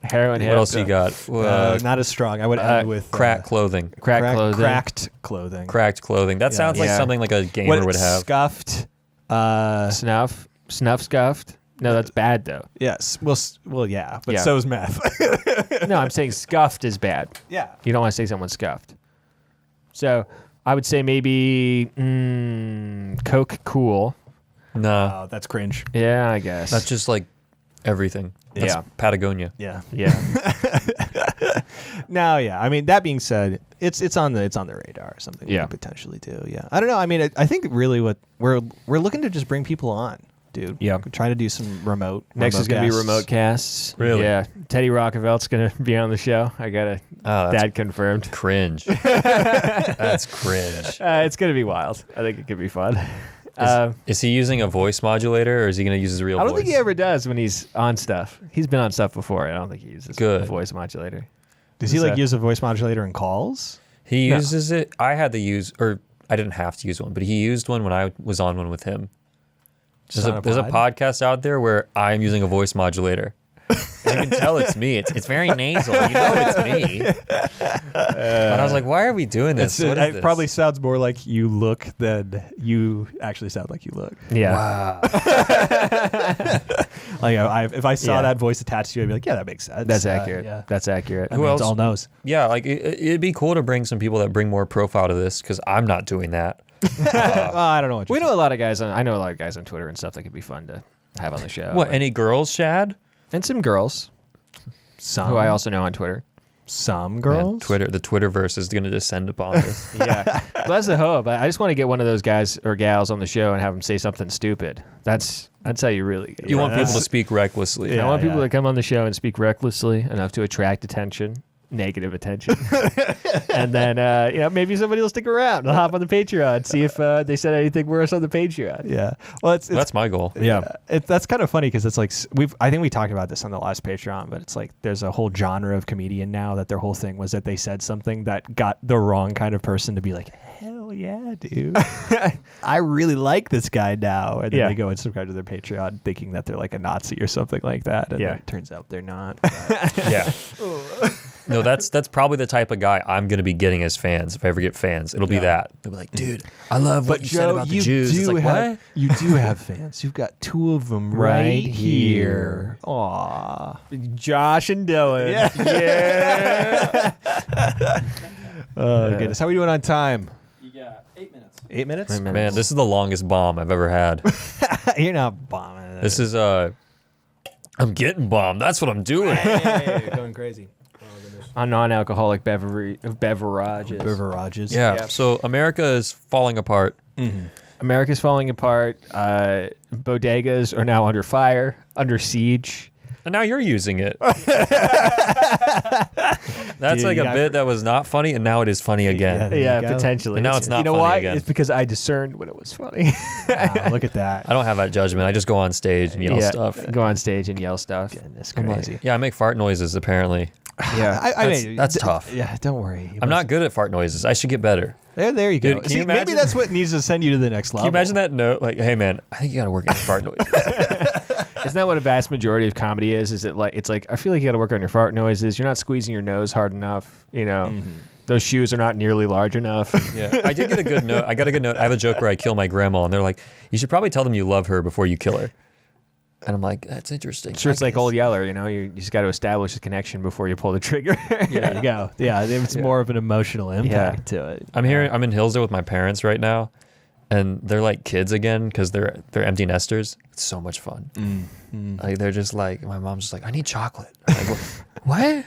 Speaker 1: Heroin.
Speaker 3: What else you got?
Speaker 2: Not as strong. I would end with
Speaker 3: crack clothing.
Speaker 1: Crack clothing.
Speaker 2: Cracked clothing.
Speaker 3: Cracked clothing. That sounds like
Speaker 1: Yeah.
Speaker 3: something like a gamer would have.
Speaker 2: Scuffed.
Speaker 1: Snuff scuffed. No, that's bad though.
Speaker 2: Yes. Well, yeah. But
Speaker 1: Yeah.
Speaker 2: so is meth.
Speaker 1: No, I'm saying scuffed is bad.
Speaker 2: Yeah.
Speaker 1: You don't want to say someone's scuffed. So I would say maybe Coke Cool.
Speaker 3: No,
Speaker 2: Oh, that's cringe.
Speaker 1: Yeah, I guess.
Speaker 3: that's just like everything. That's
Speaker 1: Yeah.
Speaker 3: Patagonia.
Speaker 2: Yeah.
Speaker 1: yeah.
Speaker 2: No, yeah. I mean, that being said, it's on the radar. Something we
Speaker 1: Yeah.
Speaker 2: could potentially do. Yeah. I don't know. I mean, I think really what we're looking to just bring people on, dude.
Speaker 1: Yeah.
Speaker 2: We're trying to do some remote.
Speaker 1: Next is going to be
Speaker 2: guests.
Speaker 1: remote casts.
Speaker 3: Really?
Speaker 1: Yeah. Teddy Rockefelt's going to be on the show. I got a
Speaker 3: Oh, that's
Speaker 1: dad confirmed.
Speaker 3: cringe. That's cringe.
Speaker 1: It's going to be wild. I think it could be fun.
Speaker 3: Is he using a voice modulator, or is he going to use his real voice?
Speaker 1: I don't think he ever does when he's on stuff. He's been on stuff before. I don't think he uses a voice modulator.
Speaker 2: Does he like use a voice modulator in calls?
Speaker 3: He uses it. I had to use, or I didn't have to use one, but he used one when I was on one with him. There's a podcast out there where I'm using a voice modulator. And you can tell it's me. It's very nasal. You know it's me. And I was like, why are we doing this? What is
Speaker 2: It
Speaker 3: this?
Speaker 2: probably sounds more like you look than you actually sound like you look.
Speaker 1: Yeah.
Speaker 3: Wow.
Speaker 2: Like if I saw that voice attached to you, I'd be like, yeah, that makes sense.
Speaker 1: That's accurate.
Speaker 2: Yeah.
Speaker 1: That's accurate.
Speaker 3: Who else?
Speaker 2: All knows.
Speaker 3: Yeah, like it'd be cool to bring some people that bring more profile to this, because I'm not doing that.
Speaker 2: I don't know what
Speaker 1: We know a lot of guys I know a lot of guys on Twitter and stuff that could be fun to have on the show.
Speaker 3: What, any girls, Shad?
Speaker 1: And some girls who I also know on Twitter.
Speaker 2: Some
Speaker 3: Man,
Speaker 2: girls.
Speaker 3: the Twitterverse is going to descend upon us.
Speaker 1: Yeah. Well, that's the hope. I just want to get one of those guys or gals on the show and have them say something stupid. That's how you really get.
Speaker 3: You want people to speak recklessly.
Speaker 1: I want people to come on the show and speak recklessly enough to attract attention, negative attention. And then, maybe somebody will stick around. They'll hop on the Patreon, see if they said anything worse on the Patreon.
Speaker 2: Yeah. Well, it's
Speaker 3: That's my goal.
Speaker 2: Yeah, that's kind of funny because it's like I think we talked about this on the last Patreon, but it's like there's a whole genre of comedian now that their whole thing was that they said something that got the wrong kind of person to be like, hell yeah, dude, I really like this guy now, and then they go and subscribe to their Patreon thinking that they're like a Nazi or something like that, and then it turns out they're not.
Speaker 3: Yeah. No, that's probably the type of guy I'm going to be getting as fans. If I ever get fans, it'll be that. They'll be like, dude, I love what you said about the Jews. It's like, what?
Speaker 2: You do have fans. You've got two of them right here. Aw.
Speaker 1: Josh and Dylan.
Speaker 2: Yeah. Oh, goodness. How are we doing on time?
Speaker 4: You got 8 minutes.
Speaker 2: 8 minutes?
Speaker 3: Man, this is the longest bomb I've ever had.
Speaker 2: You're not bombing.
Speaker 3: This is, I'm getting bombed. That's what I'm doing.
Speaker 2: Hey, you're going crazy.
Speaker 1: On non-alcoholic beverages.
Speaker 2: Beverages.
Speaker 3: Yeah. So America is falling apart.
Speaker 2: Mm-hmm.
Speaker 1: America's falling apart. Bodegas are now under fire, under siege.
Speaker 3: And now you're using it. That's
Speaker 2: Dude,
Speaker 3: like a
Speaker 2: yeah,
Speaker 3: bit that was not funny, and now it is funny again.
Speaker 2: There you
Speaker 1: Yeah,
Speaker 2: go.
Speaker 1: potentially.
Speaker 3: And now it's not
Speaker 1: You know
Speaker 3: funny
Speaker 1: why?
Speaker 3: again.
Speaker 1: It's because I discerned when it was funny.
Speaker 2: Wow, look at that.
Speaker 3: I don't have that judgment. I just go on stage and yell stuff.
Speaker 1: Go on stage and yell stuff.
Speaker 2: Goodness
Speaker 3: I'm like,
Speaker 2: crazy.
Speaker 3: yeah, I make fart noises, apparently.
Speaker 1: Yeah.
Speaker 3: That's tough.
Speaker 2: Yeah, don't worry.
Speaker 3: I'm not good at fart noises. I should get better.
Speaker 2: There you go.
Speaker 3: Dude, can
Speaker 2: See,
Speaker 3: you
Speaker 2: maybe
Speaker 3: imagine-
Speaker 2: that's what needs to send you to the next level.
Speaker 3: Can you imagine that note? Like, hey, man, I think you got to work on fart noises.
Speaker 1: Isn't that what a vast majority of comedy is? Is it like it's like I feel like you got to work on your fart noises. You're not squeezing your nose hard enough. You know, those shoes are not nearly large enough.
Speaker 3: Yeah, I did get a good note. I got a good note. I have a joke where I kill my grandma, and they're like, you should probably tell them you love her before you kill her. And I'm like, that's interesting.
Speaker 1: Sure, it's like Old Yeller. You know, you just got to establish a connection before you pull the trigger.
Speaker 2: There you go. Yeah, it's more of an emotional impact to it.
Speaker 3: I'm in Hillsdale with my parents right now, and they're like kids again because they're empty nesters. It's so much fun. Like they're just like, my mom's just like, I need chocolate. I'm like, what?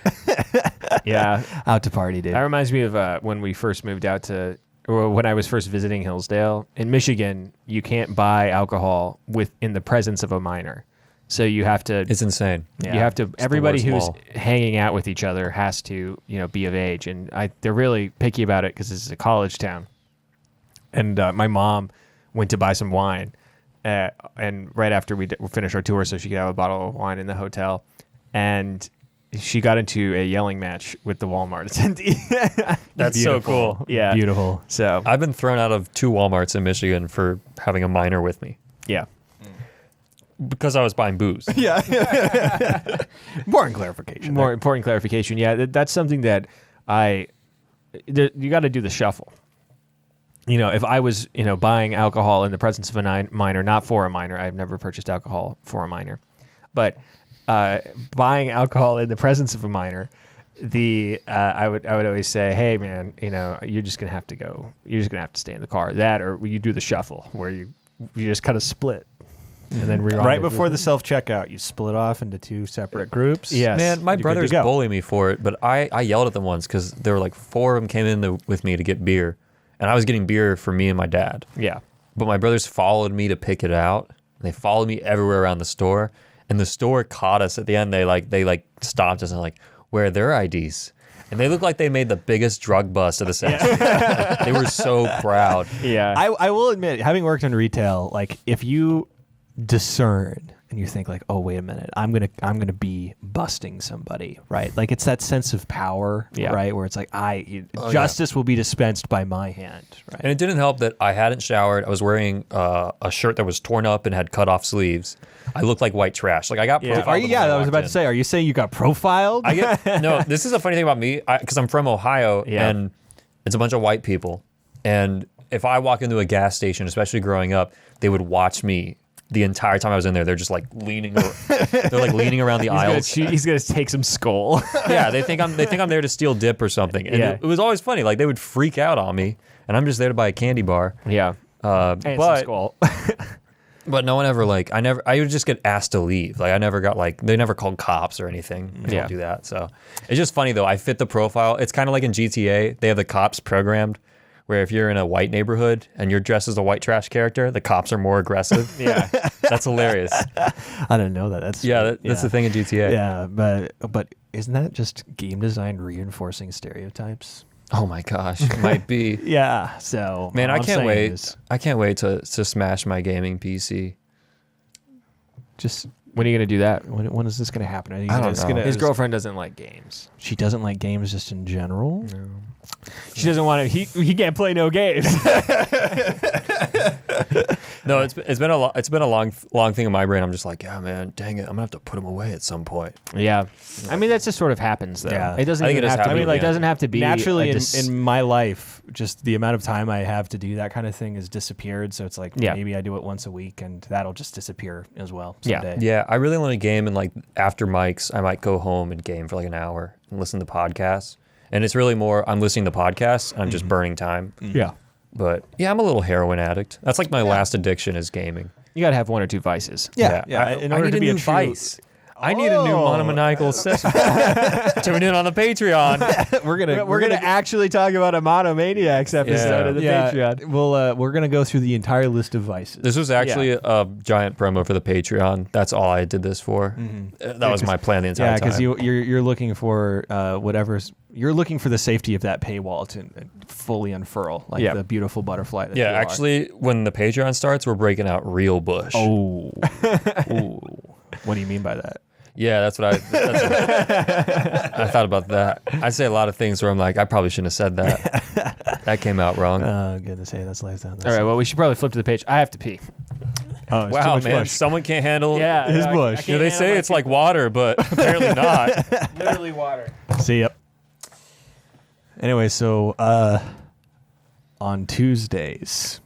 Speaker 1: Yeah,
Speaker 2: Out to party, dude.
Speaker 1: that reminds me of when we first moved out to, or when I was first visiting Hillsdale in Michigan. You can't buy alcohol in the presence of a minor, so you have to.
Speaker 3: It's insane.
Speaker 1: You have to.
Speaker 3: the
Speaker 1: Everybody
Speaker 3: worst
Speaker 1: who's
Speaker 3: law.
Speaker 1: hanging out with each other has to, be of age, and they're really picky about it because this is a college town. And my mom went to buy some wine, and right after we finished our tour, so she could have a bottle of wine in the hotel, and she got into a yelling match with the Walmart attendee.
Speaker 3: That's so cool.
Speaker 1: Yeah,
Speaker 2: Beautiful.
Speaker 1: So
Speaker 3: I've been thrown out of 2 Walmarts in Michigan for having a minor with me
Speaker 1: yeah,
Speaker 3: because I was buying booze.
Speaker 2: Yeah. Important clarification.
Speaker 1: more important clarification. Yeah, that's something that you got to do the shuffle. If I was, buying alcohol in the presence of a minor, not for a minor, I've never purchased alcohol for a minor, but buying alcohol in the presence of a minor, I would always say, hey man, you're just gonna have to go. You're just gonna have to stay in the car. That, or you do the shuffle where you just kind of split, and then
Speaker 2: Right before the self-checkout, you split off into 2 separate groups.
Speaker 1: Yes.
Speaker 3: Man, my
Speaker 2: You're good to
Speaker 3: brothers
Speaker 2: go.
Speaker 3: bully me for it, but I yelled at them once because there were like 4 of them came in with me to get beer, and I was getting beer for me and my dad.
Speaker 1: Yeah.
Speaker 3: But my brothers followed me to pick it out. They followed me everywhere around the store, and the store caught us at the end. They stopped us and like, where are their IDs? And they looked like they made the biggest drug bust of the century. They were so proud.
Speaker 1: Yeah.
Speaker 2: I will admit, having worked in retail, like if you discern and you think like, oh wait a minute, I'm gonna be busting somebody, right? Like it's that sense of power, right? Where it's like justice will be dispensed by my hand, right?
Speaker 3: And it didn't help that I hadn't showered. I was wearing a shirt that was torn up and had cut off sleeves. I looked like white trash. Like I got profiled.
Speaker 2: Are you?
Speaker 3: when
Speaker 2: Yeah, I was
Speaker 3: walked
Speaker 2: about
Speaker 3: in.
Speaker 2: to say. Are you saying you got profiled?
Speaker 3: I get no. This is a funny thing about me because I'm from Ohio and it's a bunch of white people. And if I walk into a gas station, especially growing up, they would watch me the entire time I was in there. They're just like leaning. They're like leaning around the aisles.
Speaker 1: He's gonna take some skull.
Speaker 3: Yeah, they think I'm there to steal dip or something. And it was always funny. Like they would freak out on me, and I'm just there to buy a candy bar.
Speaker 1: Yeah. And some
Speaker 3: But
Speaker 1: skull.
Speaker 3: But no one ever I would just get asked to leave. Like I never got they never called cops or anything. They don't do that. So it's just funny though. I fit the profile. It's kind of like in GTA. They have the cops programmed where if you're in a white neighborhood and you're dressed as a white trash character, the cops are more aggressive.
Speaker 1: Yeah.
Speaker 3: That's hilarious.
Speaker 2: I didn't know that. That's
Speaker 3: the thing in GTA.
Speaker 2: Yeah, but isn't that just game design reinforcing stereotypes?
Speaker 3: Oh my gosh, it might be.
Speaker 2: Yeah. So
Speaker 3: Man,
Speaker 2: all
Speaker 3: I
Speaker 2: I'm
Speaker 3: can't
Speaker 2: saying
Speaker 3: wait.
Speaker 2: is
Speaker 3: I can't wait to smash my gaming PC.
Speaker 2: just
Speaker 1: When are you gonna do that?
Speaker 2: when is this going to happen?
Speaker 3: I don't know.
Speaker 1: His girlfriend doesn't like games.
Speaker 2: She doesn't like games just in general.
Speaker 1: No. She doesn't want to. He can't play no games.
Speaker 3: No, it's been a long thing in my brain. I'm just like, yeah, man, dang it, I'm gonna have to put them away at some point.
Speaker 1: Yeah. I mean, that just sort of happens though.
Speaker 2: Yeah.
Speaker 1: It doesn't
Speaker 3: I think
Speaker 1: even
Speaker 3: it does
Speaker 1: have to. I
Speaker 3: happen,
Speaker 1: mean, like,
Speaker 3: yeah.
Speaker 1: it doesn't have to be
Speaker 2: Naturally,
Speaker 1: a
Speaker 2: in my life, just the amount of time I have to do that kind of thing has disappeared. So it's like maybe I do it once a week, and that'll just disappear as well someday.
Speaker 3: Yeah, I really want to game, and like after mics, I might go home and game for like an hour and listen to podcasts. And it's really more I'm listening to podcasts and I'm just burning time.
Speaker 1: Yeah.
Speaker 3: But yeah, I'm a little heroin addict. That's like my last addiction is gaming.
Speaker 1: You gotta have one or two vices.
Speaker 2: Yeah.
Speaker 3: I
Speaker 2: In order
Speaker 3: need
Speaker 2: to
Speaker 3: a
Speaker 2: be
Speaker 3: new
Speaker 2: a true
Speaker 3: vice. I need a new monomaniacal session. Tune in on the Patreon.
Speaker 2: we're gonna
Speaker 1: actually talk about a Monomaniacs episode of the Patreon.
Speaker 2: We're gonna go through the entire list of vices.
Speaker 3: This was actually a giant promo for the Patreon. That's all I did this for. That was my plan the entire time.
Speaker 2: because you're looking for you're looking for the safety of that paywall to fully unfurl, like the beautiful butterfly. That you are.
Speaker 3: actually, when the Patreon starts, we're breaking out real bush.
Speaker 2: Oh. Ooh. What do you mean by that?
Speaker 3: Yeah, that's what I thought about that. I say a lot of things where I'm like, I probably shouldn't have said that. That came out wrong.
Speaker 2: Oh, goodness, hey, that's life down.
Speaker 1: All right, well, we should probably flip to the page. I have to pee.
Speaker 2: Oh, it's too
Speaker 3: Wow,
Speaker 2: much
Speaker 3: man,
Speaker 2: bush.
Speaker 3: someone can't handle
Speaker 2: His bush.
Speaker 1: I can't
Speaker 3: They
Speaker 1: handle
Speaker 3: say
Speaker 1: my
Speaker 3: it's like water, but apparently not.
Speaker 1: literally water.
Speaker 2: See ya. Anyway, so on Tuesdays.